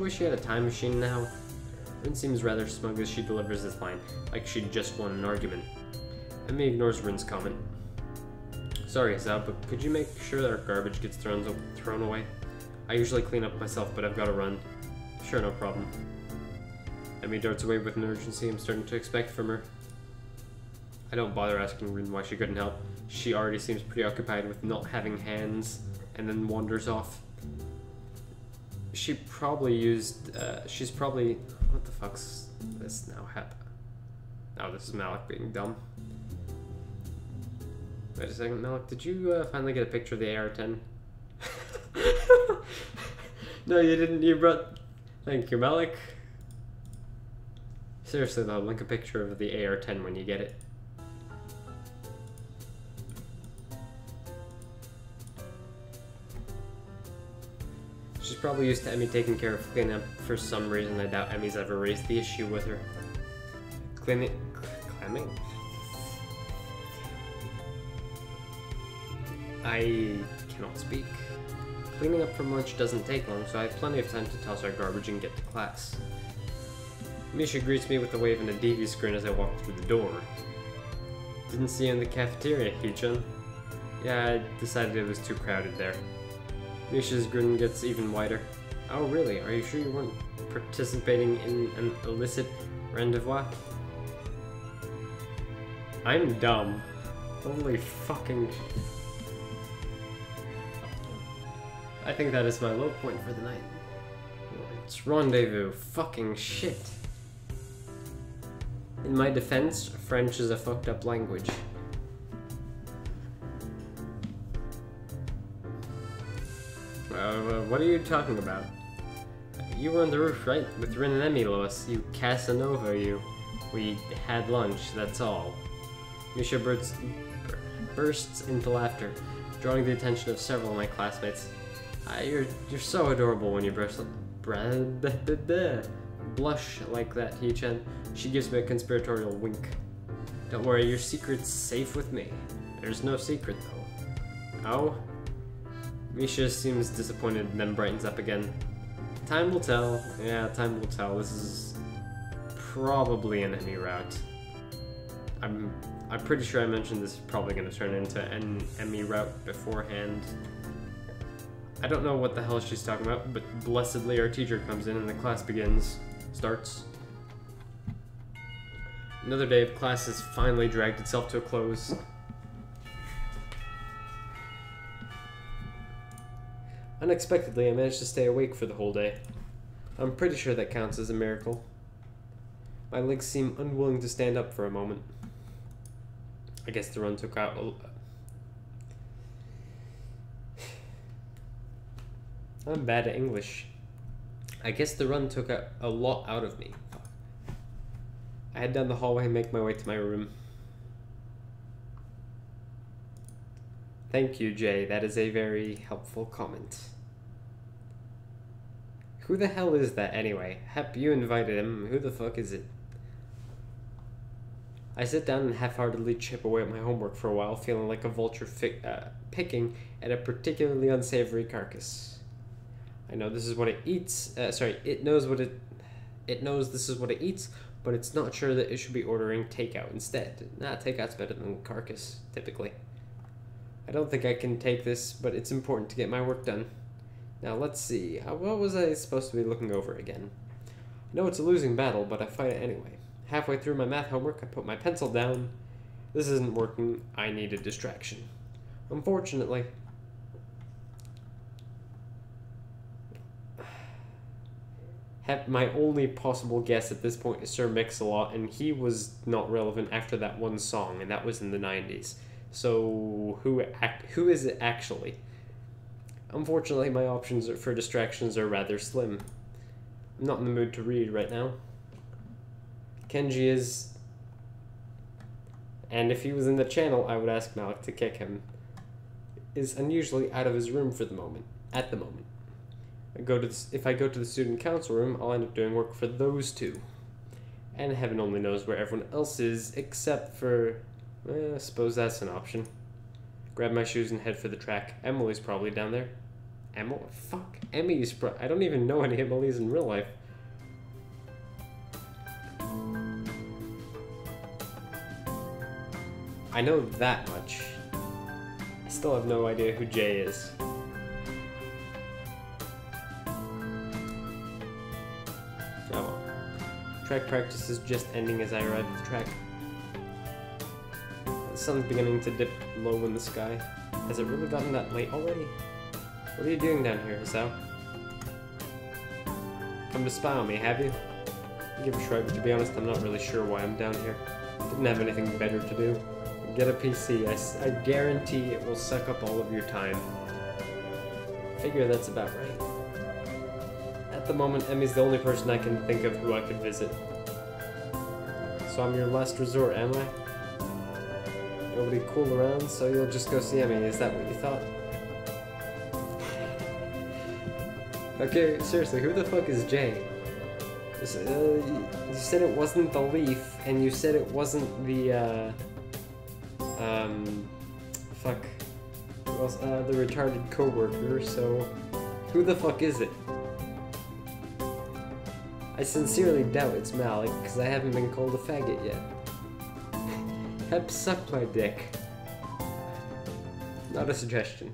wish you had a time machine now? Rin seems rather smug as she delivers this line, like she'd just won an argument. Emmy ignores Rin's comment. Sorry, Zab, but could you make sure that our garbage gets thrown away? I usually clean up myself, but I've got to run. Sure, no problem. Emmy darts away with an urgency I'm starting to expect from her. I don't bother asking Rin why she couldn't help. She already seems preoccupied with not having hands, and then wanders off. She probably used, she's probably... What the fuck's this now happen? Oh, this is Malik being dumb. Wait a second, Malik, did you finally get a picture of the AR-10? No, you didn't, you brought... Thank you, Malik. Seriously though, link a picture of the AR-10 when you get it. She's probably used to Emmy taking care of cleanup. For some reason, I doubt Emmy's ever raised the issue with her. Clamming? I cannot speak. Cleaning up from lunch doesn't take long, so I have plenty of time to toss our garbage and get to class. Misha greets me with a wave and a devious grin as I walk through the door. Didn't see you in the cafeteria, Hee-chan. Yeah, I decided it was too crowded there. Misha's grin gets even wider. Oh really? Are you sure you weren't participating in an illicit rendezvous? I'm dumb. Holy fucking... I think that is my low point for the night. It's rendezvous. Fucking shit. In my defense, French is a fucked up language. What are you talking about? You were on the roof, right? With Rin and Emmy, Lois. You Casanova, you. We had lunch, that's all. Misha bursts into laughter, drawing the attention of several of my classmates. You're so adorable when you blush like that, Hee-chan. She gives me a conspiratorial wink. Don't worry, your secret's safe with me. There's no secret, though. Oh? Misha seems disappointed, then brightens up again. Time will tell. Yeah, time will tell. This is probably an Emmy route. I'm pretty sure I mentioned this is probably going to turn into an Emmy route beforehand. I don't know what the hell she's talking about, but blessedly our teacher comes in and the class starts. Another day of class has finally dragged itself to a close. Unexpectedly, I managed to stay awake for the whole day. I'm pretty sure that counts as a miracle. My legs seem unwilling to stand up for a moment. I guess the run took out I'm bad at English. I guess the run took a lot out of me. I head down the hallway and make my way to my room. Thank you, Jay. That is a very helpful comment. Who the hell is that anyway? Hep, you invited him. Who the fuck is it? I sit down and half-heartedly chip away at my homework for a while, feeling like a vulture picking at a particularly unsavory carcass. I know this is what it eats. It knows this is what it eats, but it's not sure that it should be ordering takeout instead. Nah, takeout's better than carcass, typically. I don't think I can take this, but it's important to get my work done. Now let's see, what was I supposed to be looking over again? I know it's a losing battle, but I fight it anyway. Halfway through my math homework, I put my pencil down. This isn't working, I need a distraction. Unfortunately, my only possible guess at this point is Sir Mix-a-Lot, and he was not relevant after that one song, and that was in the 90s. So, who is it actually? Unfortunately, my options for distractions are rather slim. I'm not in the mood to read right now. Kenji is... And if he was in the channel, I would ask Malik to kick him. Is unusually out of his room for the moment. At the moment. If I go to the student council room, I'll end up doing work for those two. And heaven only knows where everyone else is, except for... I suppose that's an option. Grab my shoes and head for the track. Emily's probably down there. Fuck. I don't even know any Emily's in real life. I know that much. I still have no idea who Jay is. Oh well. Track practice is just ending as I arrive at the track. The sun's beginning to dip low in the sky. Has it really gotten that late already? What are you doing down here, Hisao? Come to spy on me, have you? I give a shrug, but to be honest, I'm not really sure why I'm down here. Didn't have anything better to do. Get a PC. I guarantee it will suck up all of your time. Figure that's about right. At the moment, Emmy's the only person I can think of who I could visit. So I'm your last resort, am I? Nobody cool around, so you'll just go see Emmy. Is that what you thought? Okay, seriously, who the fuck is Jay? You said it wasn't the Leaf, and you said it wasn't the, the retarded coworker, so who the fuck is it? I sincerely doubt it's Malik, because I haven't been called a faggot yet. Hep suck my dick. Not a suggestion.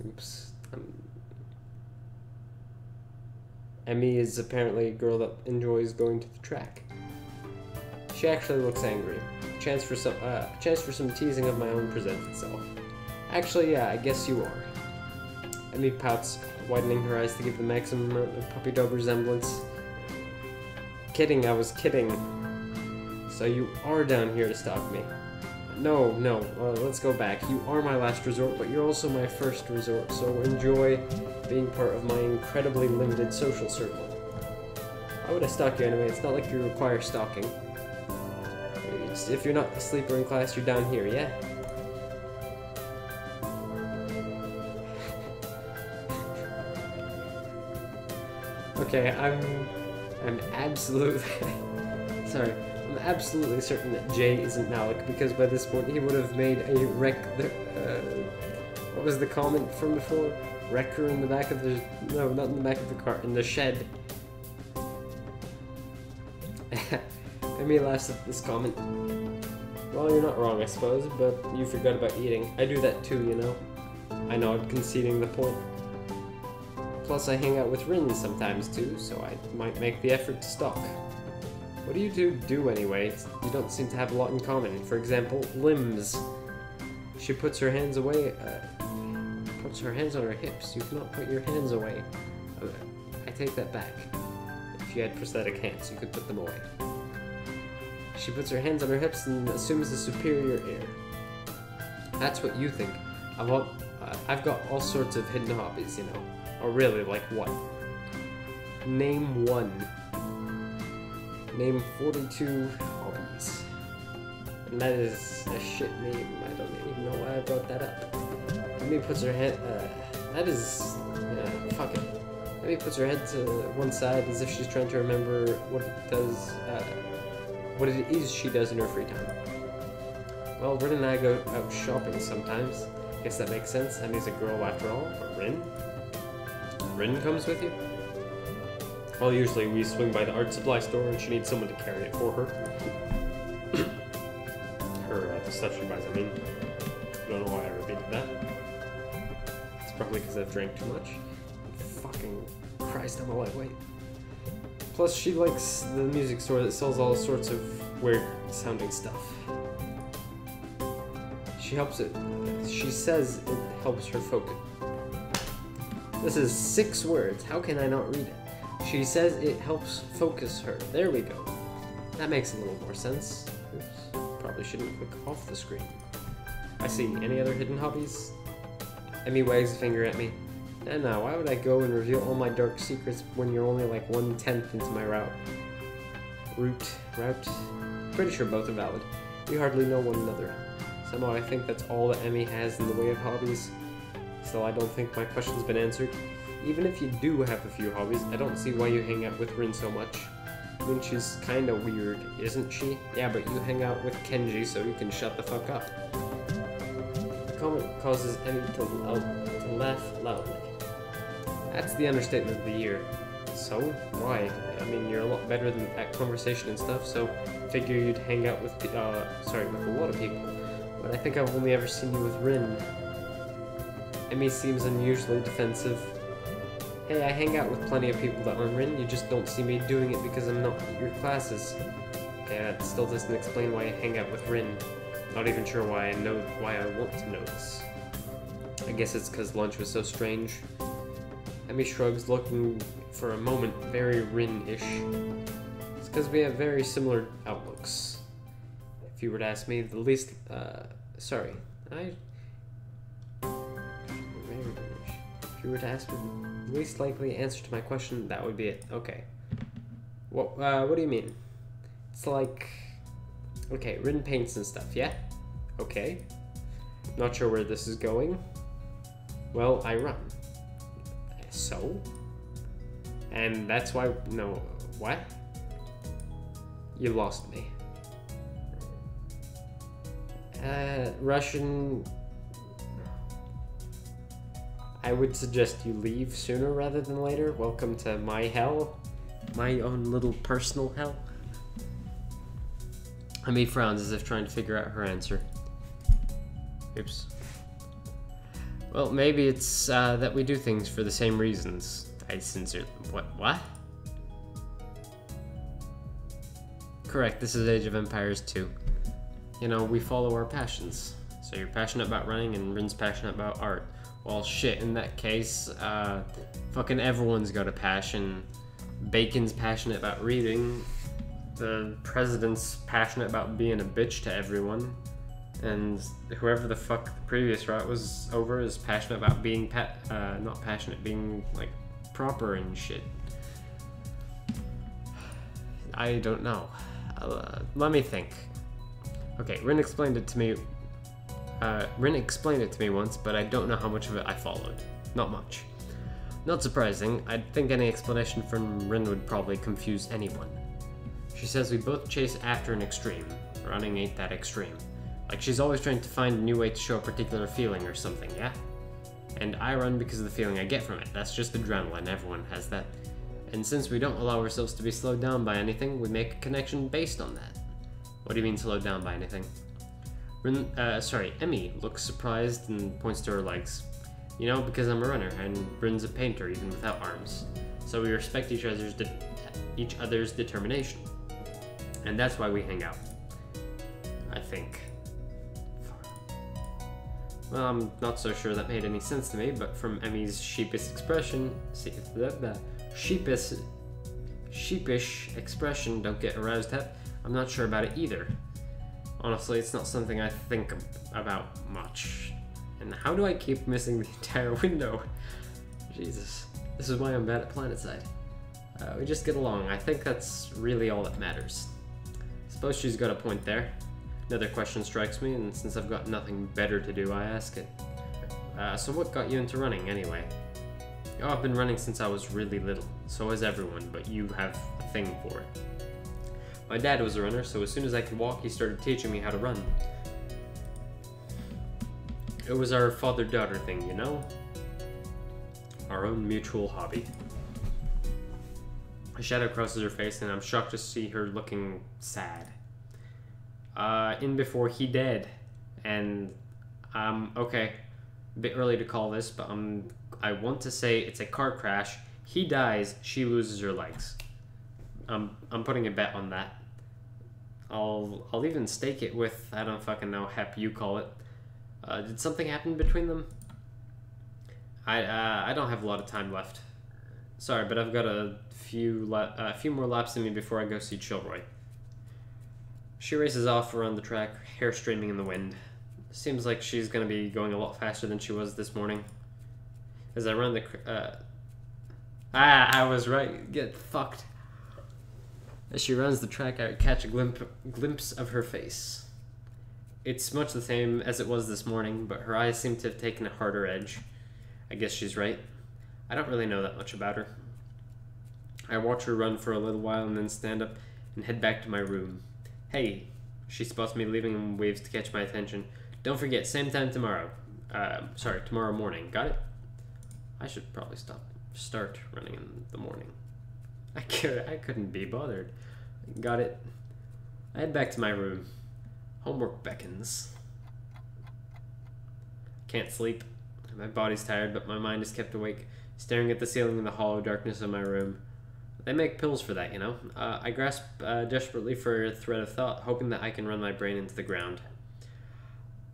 Oops. Emmy is apparently a girl that enjoys going to the track. She actually looks angry. Chance for some teasing of my own presents itself. Actually, yeah, I guess you are. Emmy pouts, widening her eyes to give the maximum amount of puppy dog resemblance. Kidding, I was kidding. So you are down here to stalk me. No, let's go back. You are my last resort, but you're also my first resort, so enjoy being part of my incredibly limited social circle. Why would I stalk you anyway? It's not like you require stalking. If you're not asleep or in class, you're down here, yeah? Okay, I'm absolutely... Sorry. I'm absolutely certain that Jay isn't Malik, because by this point he would have made a what was the comment from before? Wrecker in the back of the... No, not in the back of the car, in the shed. Emmy laughs at this comment. Well, you're not wrong, I suppose, but you forgot about eating. I do that too, you know. I nod, conceding the point. Plus, I hang out with Rin sometimes too, so I might make the effort to stalk. What do you two do anyway? You don't seem to have a lot in common. For example, limbs. She puts her hands away. Puts her hands on her hips. You cannot put your hands away. I take that back. If you had prosthetic hands, you could put them away. She puts her hands on her hips and assumes the superior air. That's what you think. I've got all sorts of hidden hobbies, you know. Or really, like what? Name one. Name 42 hobbies. And that is a shit name. I don't even know why I brought that up. Amy puts her head, fuck it. Amy puts her head to one side as if she's trying to remember what it is she does in her free time. Well, Rin and I go out shopping sometimes. Guess that makes sense. Amy's a girl after all. But Rin? Rin comes with you? Well, usually we swing by the art supply store and she needs someone to carry it for her. The stuff she buys, I mean. I don't know why I repeated that. It's probably because I've drank too much. Fucking Christ, I'm a lightweight. Plus, she likes the music store that sells all sorts of weird sounding stuff. She says it helps her focus. This is 6 words. How can I not read it? She says it helps focus her. There we go. That makes a little more sense. Oops. Probably shouldn't click off the screen. I see. Any other hidden hobbies? Emmy wags a finger at me. And now, why would I go and reveal all my dark secrets when you're only like 1/10 into my route? Route? Pretty sure both are valid. We hardly know one another. Somehow I think that's all that Emmy has in the way of hobbies. Still, I don't think my question's been answered. Even if you do have a few hobbies, I don't see why you hang out with Rin so much. I mean, she's kinda weird, isn't she? Yeah, but you hang out with Kenji, so you can shut the fuck up. The comment causes Emmy to laugh loudly. That's the understatement of the year. So? Why? I mean, you're a lot better at conversation and stuff, so I figure you'd hang out with, with a lot of people. But I think I've only ever seen you with Rin. Emmy seems unusually defensive. Hey, I hang out with plenty of people that aren't Rin, you just don't see me doing it because I'm not in your classes. Okay, that still doesn't explain why I hang out with Rin. Not even sure why I want to know this. I guess it's because lunch was so strange. Emmy shrugs, looking for a moment very Rin-ish. It's because we have very similar outlooks. If you were to ask me, the least, if you were to ask me the least likely answer to my question, that would be it. Okay. What do you mean? It's like, okay, Rin paints and stuff, yeah? Okay. Not sure where this is going. Well, I run. So? And that's why, no, what? You lost me. Russian... I would suggest you leave sooner rather than later. Welcome to my hell. My own little personal hell. Amy frowns as if trying to figure out her answer. Oops. Well, maybe it's that we do things for the same reasons. I sincerely... What? Correct, this is Age of Empires 2. You know, we follow our passions. So you're passionate about running and Rin's passionate about art. Well, shit, in that case, fucking everyone's got a passion. Bacon's passionate about reading. The president's passionate about being a bitch to everyone. And whoever the fuck the previous route was over is passionate about being, not passionate, being, like, proper and shit. I don't know. Let me think. Okay, Rin explained it to me once, but I don't know how much of it I followed. Not much. Not surprising, I think any explanation from Rin would probably confuse anyone. She says we both chase after an extreme. Running ain't that extreme. Like she's always trying to find a new way to show a particular feeling or something, yeah? And I run because of the feeling I get from it. That's just adrenaline, everyone has that. And since we don't allow ourselves to be slowed down by anything, we make a connection based on that. What do you mean slowed down by anything? Emmy looks surprised and points to her legs. You know, because I'm a runner and Bryn's a painter even without arms. So we respect each other's determination. And that's why we hang out. I think. Well, I'm not so sure that made any sense to me, but from Emmy's sheepish expression, sheepish expression, don't get aroused at, I'm not sure about it either. Honestly, it's not something I think about much. And how do I keep missing the entire window? Jesus, this is why I'm bad at Planetside. We just get along. I think that's really all that matters. Suppose she's got a point there. Another question strikes me, and since I've got nothing better to do, I ask it. So what got you into running, anyway? Oh, I've been running since I was really little. So has everyone, but you have a thing for it. My dad was a runner, so as soon as I could walk, he started teaching me how to run. It was our father-daughter thing, you know? Our own mutual hobby. A shadow crosses her face, and I'm shocked to see her looking sad. In before he dead, and okay, a bit early to call this, but I want to say it's a car crash. He dies, she loses her legs. I'm putting a bet on that. I'll even stake it with, I don't fucking know, Hep, you call it. Did something happen between them? I don't have a lot of time left. Sorry, but I've got a few more laps in me before I go see Chilroy. She races off around the track, hair streaming in the wind. Seems like she's gonna be going a lot faster than she was this morning. As I run the I was right. Get fucked. As she runs the track, I catch a glimpse of her face. It's much the same as it was this morning, but her eyes seem to have taken a harder edge. I guess she's right. I don't really know that much about her. I watch her run for a little while and then stand up and head back to my room. Hey, she spots me leaving and waves to catch my attention. Don't forget, same time tomorrow. Tomorrow morning. Got it? I should probably start running in the morning. I couldn't be bothered. Got it. I head back to my room. Homework beckons. Can't sleep. My body's tired, but my mind is kept awake, staring at the ceiling in the hollow darkness of my room. They make pills for that, you know? I grasp desperately for a thread of thought, hoping that I can run my brain into the ground.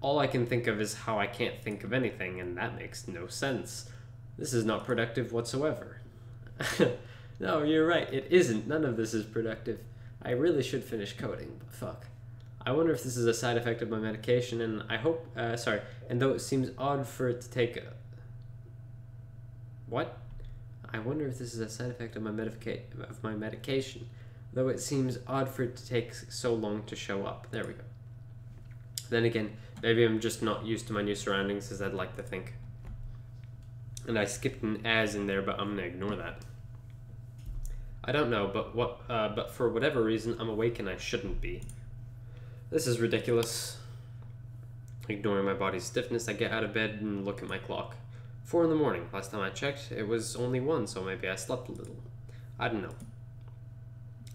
All I can think of is how I can't think of anything, and that makes no sense. This is not productive whatsoever. No, you're right, it isn't. None of this is productive. I really should finish coding, but fuck. I wonder if this is a side effect of my medication, and I hope, and though it seems odd for it to take what? I wonder if this is a side effect of my medication, though it seems odd for it to take so long to show up. There we go. Then again, maybe I'm just not used to my new surroundings as I'd like to think. And I skipped an as in there, but I'm gonna ignore that. I don't know, but for whatever reason, I'm awake and I shouldn't be. This is ridiculous. Ignoring my body's stiffness, I get out of bed and look at my clock. 4 in the morning. Last time I checked, it was only 1, so maybe I slept a little. I don't know.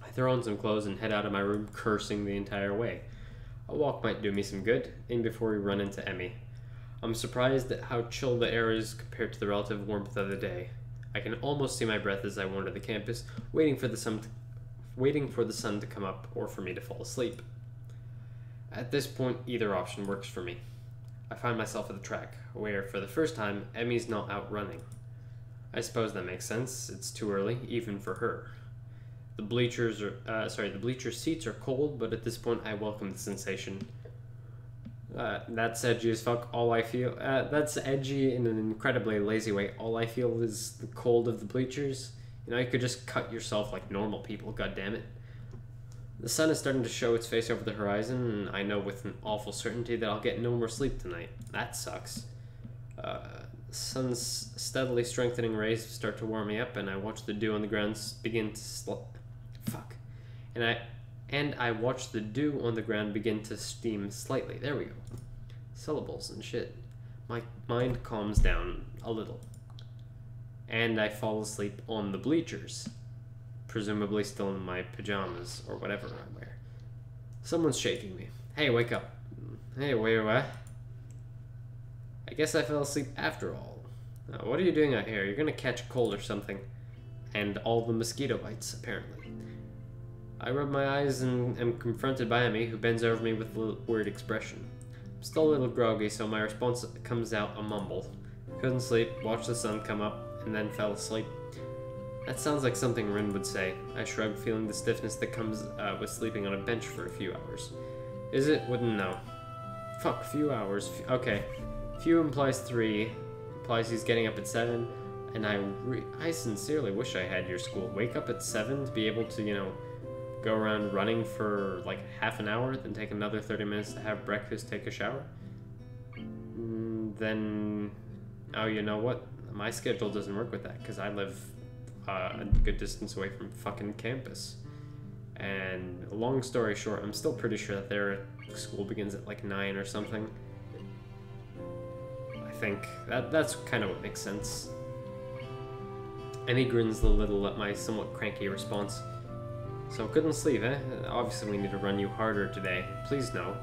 I throw on some clothes and head out of my room, cursing the entire way. A walk might do me some good, even before we run into Emmy. I'm surprised at how chill the air is compared to the relative warmth of the day. I can almost see my breath as I wander the campus, waiting for the sun to come up or for me to fall asleep. At this point, either option works for me. I find myself at the track, where, for the first time, Emmy's not out running. I suppose that makes sense. It's too early, even for her. The bleacher seats are cold, but at this point, I welcome the sensation. That's edgy as fuck. All I feel... that's edgy in an incredibly lazy way. All I feel is the cold of the bleachers. You know, you could just cut yourself like normal people, goddammit. The sun is starting to show its face over the horizon, and I know with an awful certainty that I'll get no more sleep tonight. That sucks. Sun's steadily strengthening rays start to warm me up, and I watch the dew on the ground begin to I watch the dew on the ground begin to steam slightly. There we go. Syllables and shit. My mind calms down a little. And I fall asleep on the bleachers. Presumably still in my pajamas, or whatever I wear. Someone's shaking me. Hey, wake up. Hey, wait, what? I guess I fell asleep after all. What are you doing out here? You're gonna catch a cold or something. And all the mosquito bites, apparently. I rub my eyes and am confronted by Emmy, who bends over me with a weird expression. I'm still a little groggy, so my response comes out a mumble. Couldn't sleep, watched the sun come up, and then fell asleep. That sounds like something Rin would say. I shrugged, feeling the stiffness that comes with sleeping on a bench for a few hours. Is it? Wouldn't know. Fuck, few hours. Okay. Few implies 3. Implies he's getting up at 7. And I sincerely wish I had your school. Wake up at 7 to be able to, you know, go around running for like half an hour, then take another 30 minutes to have breakfast, take a shower. Then, oh, you know what? My schedule doesn't work with that because I live a good distance away from fucking campus. And long story short, I'm still pretty sure that their school begins at like 9 or something. I think that's kind of what makes sense. Emmy grins a little at my somewhat cranky response. So couldn't sleep, eh? Obviously we need to run you harder today. Please no.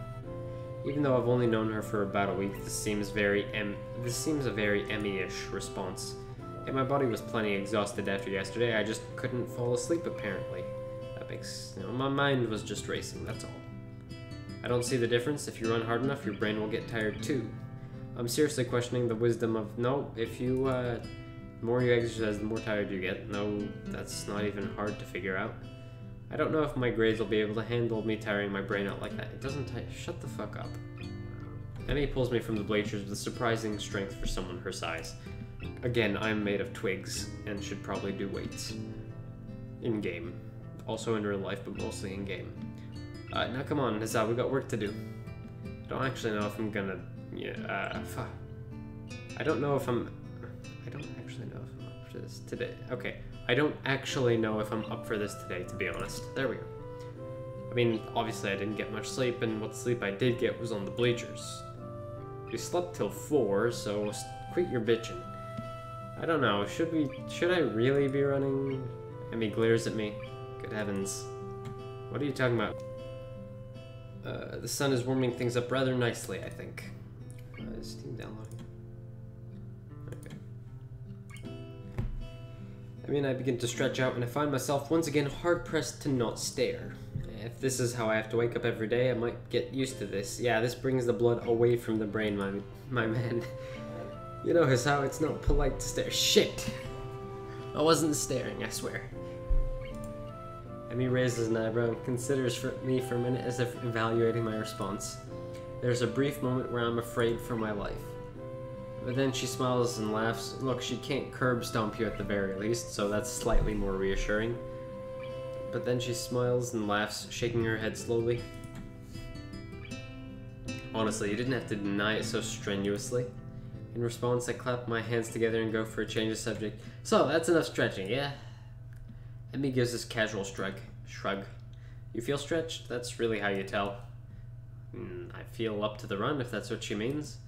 Even though I've only known her for about a week, this seems a very Emmy-ish response. Yet my body was plenty exhausted after yesterday. I just couldn't fall asleep apparently. That makes, you know, my mind was just racing, that's all. I don't see the difference. If you run hard enough, your brain will get tired too. I'm seriously questioning the wisdom of, no, if you, the more you exercise, the more tired you get. No, that's not even hard to figure out. I don't know if my grades will be able to handle me tiring my brain out like that. It doesn't shut the fuck up. Emmy pulls me from the bleachers with surprising strength for someone her size. Again, I'm made of twigs and should probably do weights. In-game. Also in real life, but mostly in-game. Now come on, Nizza, we got work to do. I don't actually know if I'm gonna... fuck. I don't actually know if I'm up for this today. Okay. I don't actually know if I'm up for this today, to be honest. There we go. I mean, obviously I didn't get much sleep, and what sleep I did get was on the bleachers. We slept till 4, so quit your bitching. I don't know, should I really be running? Emmy glares at me. Good heavens. What are you talking about? The sun is warming things up rather nicely, I think. Is Steam downloading? I mean, I begin to stretch out and I find myself once again hard-pressed to not stare. If this is how I have to wake up every day, I might get used to this. Yeah, this brings the blood away from the brain, my man. You know how it's not polite to stare. Shit! I wasn't staring, I swear. Emmy raises an eyebrow and considers me for a minute as if evaluating my response. There's a brief moment where I'm afraid for my life. But then she smiles and laughs. Look, she can't curb stomp you at the very least, so that's slightly more reassuring. But then she smiles and laughs, shaking her head slowly. Honestly, you didn't have to deny it so strenuously. In response, I clap my hands together and go for a change of subject. So, that's enough stretching, yeah? Emmy gives this casual shrug. You feel stretched? That's really how you tell. I feel up to the run, if that's what she means.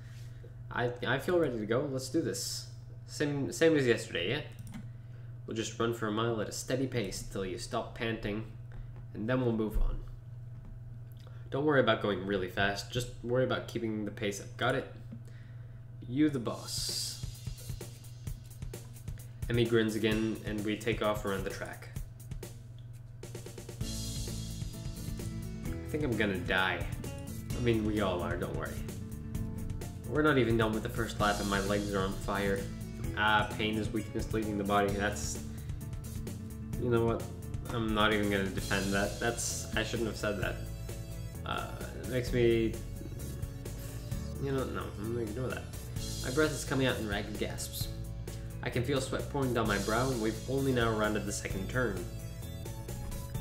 I feel ready to go. Let's do this. Same as yesterday, yeah? We'll just run for a mile at a steady pace till you stop panting, and then we'll move on. Don't worry about going really fast. Just worry about keeping the pace up. Got it? You the boss. Emmy grins again, and we take off around the track. I think I'm gonna die. I mean, we all are, don't worry. We're not even done with the first lap and my legs are on fire. Pain is weakness leaving the body. That's... You know what? I'm not even gonna defend that. I shouldn't have said that. It makes me... You know, no, I'm gonna ignore that. My breath is coming out in ragged gasps. I can feel sweat pouring down my brow and we've only now rounded the second turn.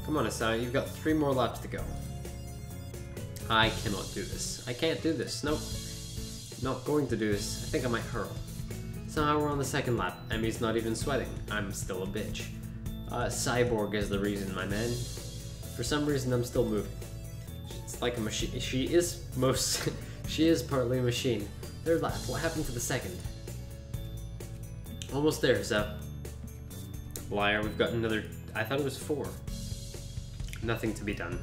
Come on, Asai, you've got 3 more laps to go. I cannot do this. I can't do this. Nope. Not going to do this. I think I might hurl. Somehow we're on the second lap. Emmy's not even sweating. I'm still a bitch. Cyborg is the reason, my man. For some reason, I'm still moving. It's like a machine. She is partly a machine. Third lap. What happened to the second? Almost there, Zep. Liar. We've got another. I thought it was 4. Nothing to be done.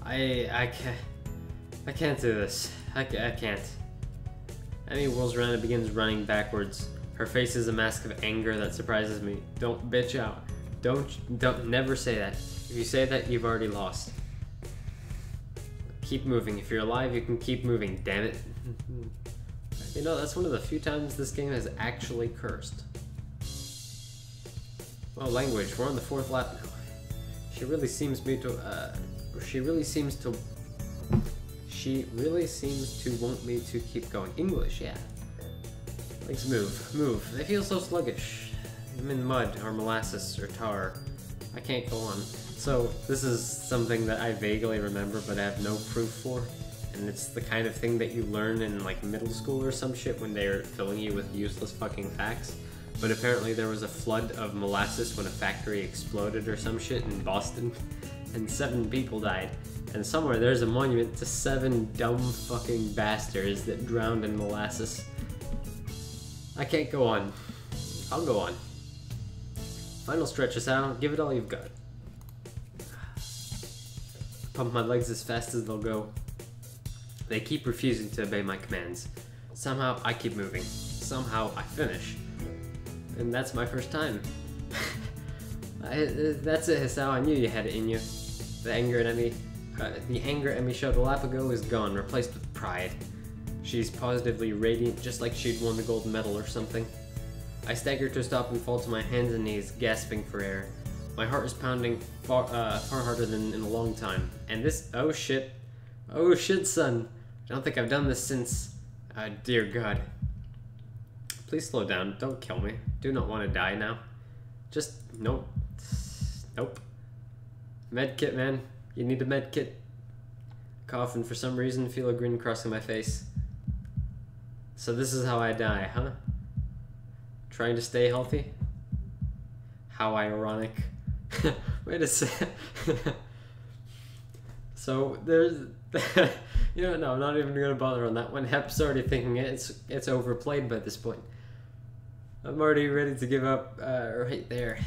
I can't do this. I can't. Emmy whirls around and begins running backwards. Her face is a mask of anger that surprises me. Don't bitch out. Don't never say that. If you say that, you've already lost. Keep moving. If you're alive, you can keep moving, damn it. You know, that's one of the few times this game has actually cursed. Oh, language. We're on the 4th lap now. She really seems to want me to keep going. English, yeah. Legs move. They feel so sluggish. I'm in mud or molasses or tar. I can't go on. So this is something that I vaguely remember, but I have no proof for. And it's the kind of thing that you learn in like middle school or some shit when they're filling you with useless fucking facts. But apparently there was a flood of molasses when a factory exploded or some shit in Boston, and 7 people died. And somewhere there's a monument to 7 dumb fucking bastards that drowned in molasses. I can't go on. I'll go on. Final stretches out. Give it all you've got. Pump my legs as fast as they'll go. They keep refusing to obey my commands. Somehow I keep moving. Somehow I finish. And that's my first time. That's it, Hisao. I knew you had it in you. The anger Emmy showed a lap ago is gone, replaced with pride. She's positively radiant, just like she'd won the gold medal or something. I stagger to a stop and fall to my hands and knees, gasping for air. My heart is pounding far harder than in a long time. And this, oh shit, son. I don't think I've done this since, dear God. Please slow down, don't kill me. Do not want to die now. Just, nope. Medkit, man. You need a medkit. Cough and for some reason feel a grin crossing my face. So this is how I die, huh? Trying to stay healthy? How ironic. Wait a sec. So there's, you know, no, I'm not even gonna bother on that one. Hep's already thinking it's overplayed by this point. I'm already ready to give up right there.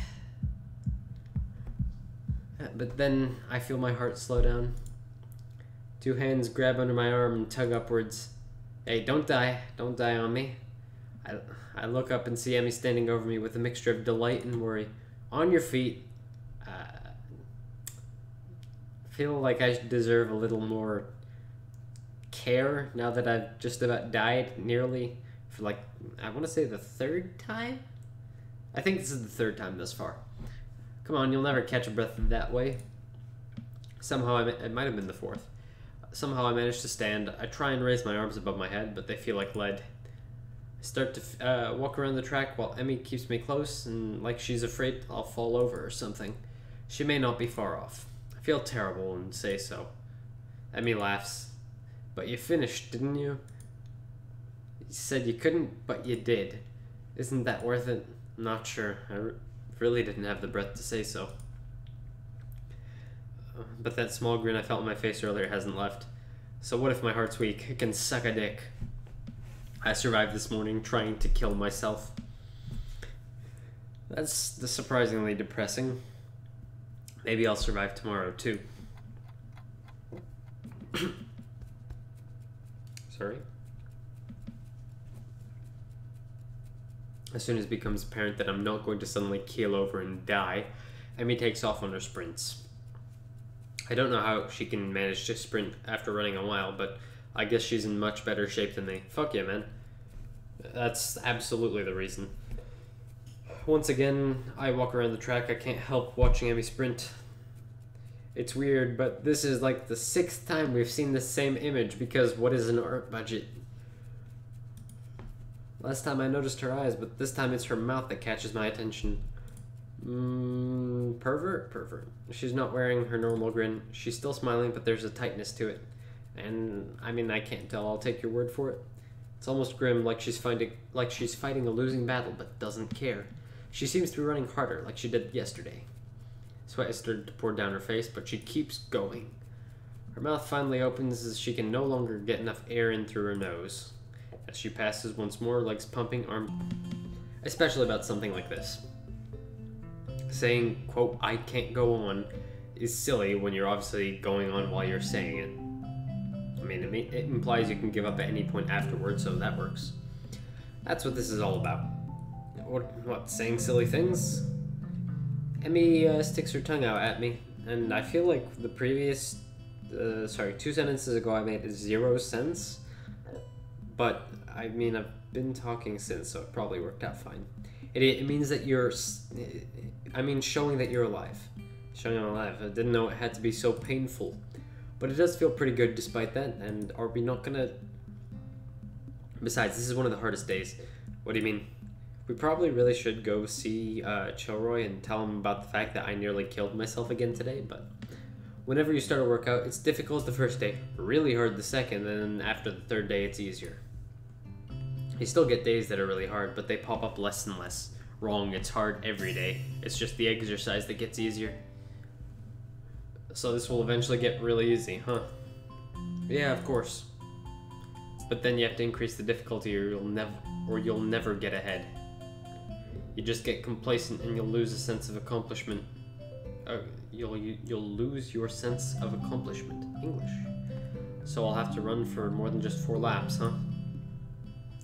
But then I feel my heart slow down. 2 hands grab under my arm and tug upwards. Hey, don't die on me. I look up and see Emmy standing over me with a mixture of delight and worry. On your feet. Feel like I deserve a little more care now that I've just about died nearly for like, I want to say the 3rd time? I think this is the 3rd time thus far. Come on, you'll never catch a breath that way. Somehow, it might have been the 4th. Somehow I manage to stand. I try and raise my arms above my head, but they feel like lead. I start to walk around the track while Emmy keeps me close and like she's afraid I'll fall over or something. She may not be far off. I feel terrible and say so. Emmy laughs. But you finished, didn't you? You said you couldn't, but you did. Isn't that worth it? I'm not sure. I really didn't have the breath to say so. But that small grin I felt on my face earlier hasn't left. So what if my heart's weak? It can suck a dick. I survived this morning trying to kill myself. That's surprisingly depressing. Maybe I'll survive tomorrow too. Sorry. As soon as it becomes apparent that I'm not going to suddenly keel over and die, Emmy takes off on her sprints. I don't know how she can manage to sprint after running a while, but I guess she's in much better shape than me. Fuck yeah, man. That's absolutely the reason. Once again, I walk around the track. I can't help watching Emmy sprint. It's weird, but this is like the 6th time we've seen the same image because what is an art budget? Last time I noticed her eyes, but this time it's her mouth that catches my attention. Pervert. She's not wearing her normal grin. She's still smiling, but there's a tightness to it. And, I mean, I can't tell. I'll take your word for it. It's almost grim, like she's fighting a losing battle, but doesn't care. She seems to be running harder, like she did yesterday. Sweat has started to pour down her face, but she keeps going. Her mouth finally opens as she can no longer get enough air in through her nose. As she passes once more, legs pumping, especially about something like this. Saying, quote, I can't go on, is silly when you're obviously going on while you're saying it. I mean, it implies you can give up at any point afterwards, so that works. That's what this is all about. What, saying silly things? Emmy sticks her tongue out at me, and I feel like the previous, 2 sentences ago I made 0 sense. But, I mean, I've been talking since, so it probably worked out fine. It means that you're... showing that you're alive. Showing I'm alive. I didn't know it had to be so painful. But it does feel pretty good despite that, and are we not gonna... Besides, this is one of the hardest days. What do you mean? We probably really should go see Chilroy and tell him about the fact that I nearly killed myself again today, but... Whenever you start a workout, it's difficult the first day, really hard the second, and then after the 3rd day, it's easier. You still get days that are really hard, but they pop up less and less. Wrong, it's hard every day. It's just the exercise that gets easier. So this will eventually get really easy, huh? Yeah, of course. But then you have to increase the difficulty or you'll never get ahead. You just get complacent and you'll lose a sense of accomplishment. You'll lose your sense of accomplishment. English. So I'll have to run for more than just 4 laps, huh?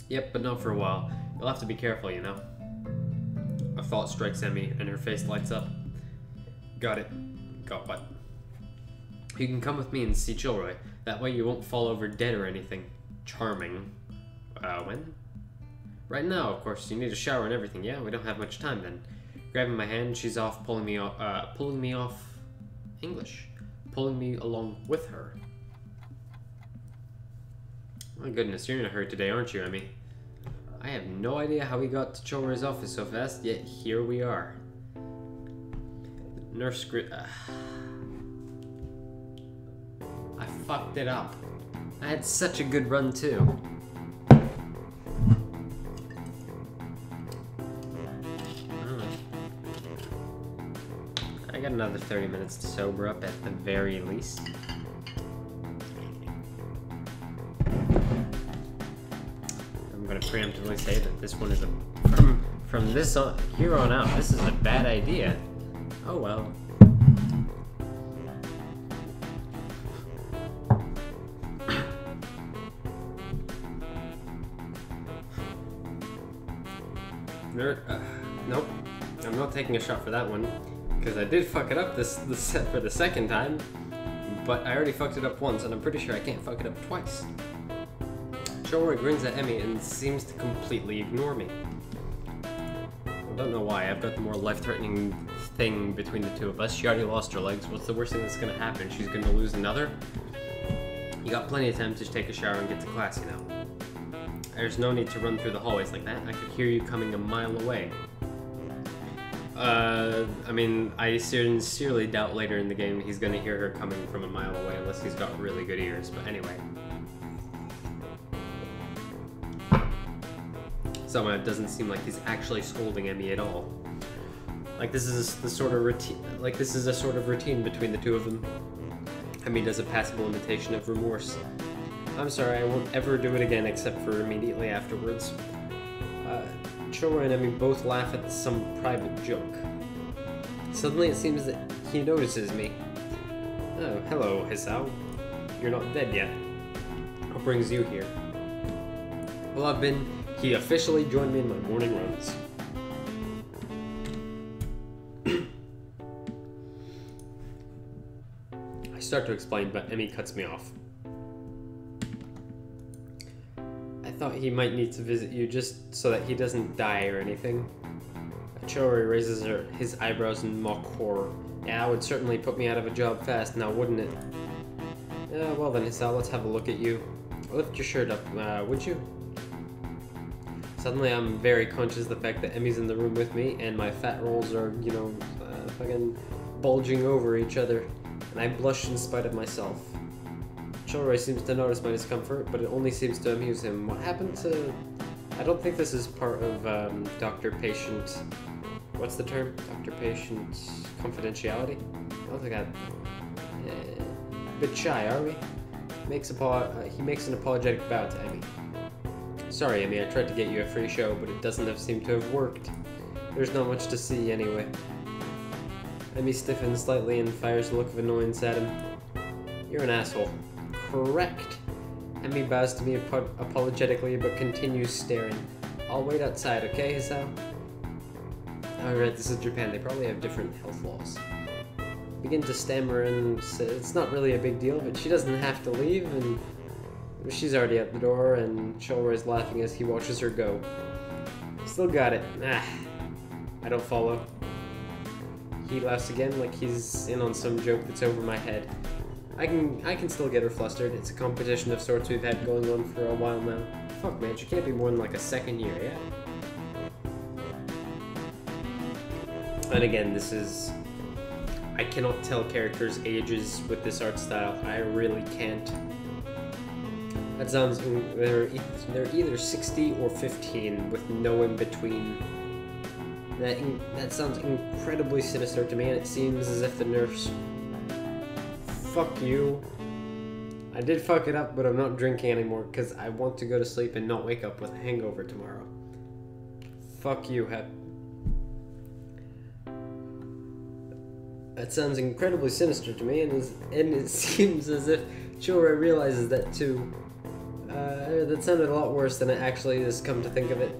Yep, but not for a while. You'll have to be careful, you know. A thought strikes Emmy, and her face lights up. Got it. Got what? You can come with me and see Chilroy. That way you won't fall over dead or anything. Charming. When? Right now, of course. You need a shower and everything. Yeah, we don't have much time then. Grabbing my hand, she's off, pulling me off English. Pulling me along with her. My goodness, you're in a hurry today, aren't you, Emmy? I have no idea how we got to Chilroy's office so fast, yet here we are. Nurse I fucked it up. I had such a good run, too. I got another 30 minutes to sober up at the very least. I'm gonna preemptively say that this one is from this on here on out, this is a bad idea. Oh well. Nope. I'm not taking a shot for that one. Because I did fuck it up this set for the 2nd time, but I already fucked it up once, and I'm pretty sure I can't fuck it up twice. Chilroy grins at Emmy and seems to completely ignore me. I don't know why. I've got the more life-threatening thing between the two of us. She already lost her legs. What's the worst thing that's gonna happen? She's gonna lose another? You got plenty of time to take a shower and get to class, you know. There's no need to run through the hallways like that. I could hear you coming a mile away. I mean, I sincerely doubt later in the game he's gonna hear her coming from a mile away unless he's got really good ears, but anyway. Somehow it doesn't seem like he's actually scolding Emmy at all. Like this is a sort of routine between the two of them. Emmy does a passable imitation of remorse. I'm sorry, I won't ever do it again except for immediately afterwards. Chilroy and Emmy both laugh at some private joke. Suddenly it seems that he notices me. Oh, hello, Hisao. You're not dead yet. What brings you here? Well, he officially joined me in my morning runs. I start to explain, but Emmy cuts me off. I thought he might need to visit you just so that he doesn't die or anything. Chilroy raises his eyebrows in mock horror. Yeah, that would certainly put me out of a job fast now, wouldn't it? Well then, Hisao, let's have a look at you. Lift your shirt up, would you? Suddenly I'm very conscious of the fact that Emmy's in the room with me, and my fat rolls are, you know, fucking bulging over each other, and I blush in spite of myself. Chilroy seems to notice my discomfort, but it only seems to amuse him. What happened to... I don't think this is part of doctor-patient... What's the term? Doctor-patient confidentiality? I don't think that... a bit shy, are we? He makes an apologetic bow to Emmy. Sorry, Emmy, I tried to get you a free show, but it doesn't seem to have worked. There's not much to see anyway. Emmy stiffens slightly and fires a look of annoyance at him. You're an asshole. Correct. Emmy bows to me apologetically, but continues staring. I'll wait outside, okay, Hisao? Alright, this is Japan. They probably have different health laws. Begin to stammer and say it's not really a big deal, but she doesn't have to leave, and she's already at the door, and Sholroy's laughing as he watches her go. Still got it. Ah, I don't follow. He laughs again like he's in on some joke that's over my head. I can still get her flustered. It's a competition of sorts we've had going on for a while now. Fuck man, she can't be more than like a second year, yeah? And again, this is... I cannot tell characters' ages with this art style. I really can't. That sounds... They're either 60 or 15 with no in between. That sounds incredibly sinister to me, and it seems as if the nurse... Fuck you. I did fuck it up, but I'm not drinking anymore because I want to go to sleep and not wake up with a hangover tomorrow. Fuck you, Hep. That sounds incredibly sinister to me, and it seems as if Chilroy realizes that too. That sounded a lot worse than it actually is, come to think of it.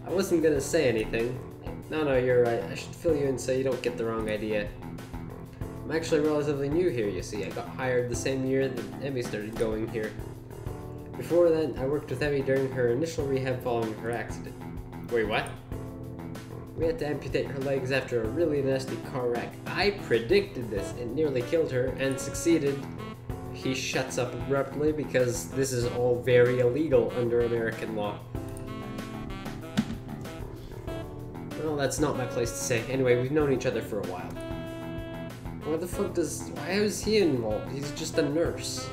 I wasn't gonna say anything. No, you're right. I should fill you in so you don't get the wrong idea. I'm actually relatively new here, you see. I got hired the same year that Emmy started going here. Before that, I worked with Emmy during her initial rehab following her accident. Wait, what? We had to amputate her legs after a really nasty car wreck. I predicted this. It nearly killed her, and succeeded. He shuts up abruptly because this is all very illegal under American law. Well, that's not my place to say. Anyway, we've known each other for a while. Why is he involved? He's just a nurse.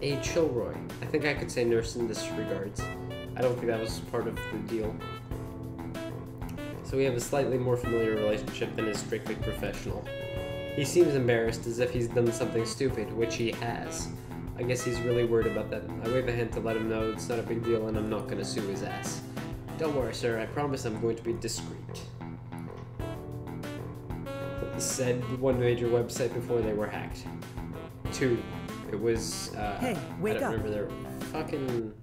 A Chilroy. I think I could say nurse in this regards. I don't think that was part of the deal. So we have a slightly more familiar relationship than is strictly professional. He seems embarrassed, as if he's done something stupid, which he has. I guess he's really worried about that. I wave a hand to let him know it's not a big deal and I'm not gonna sue his ass. Don't worry, sir. I promise I'm going to be discreet. Said one major website before they were hacked. 2. It was, Hey, wake I don't up. remember their fucking...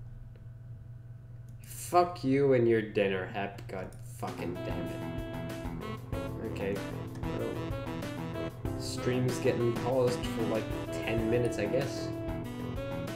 Fuck you and your dinner, Hep. God fucking damn it. Okay. Well, stream's getting paused for like 10 minutes, I guess.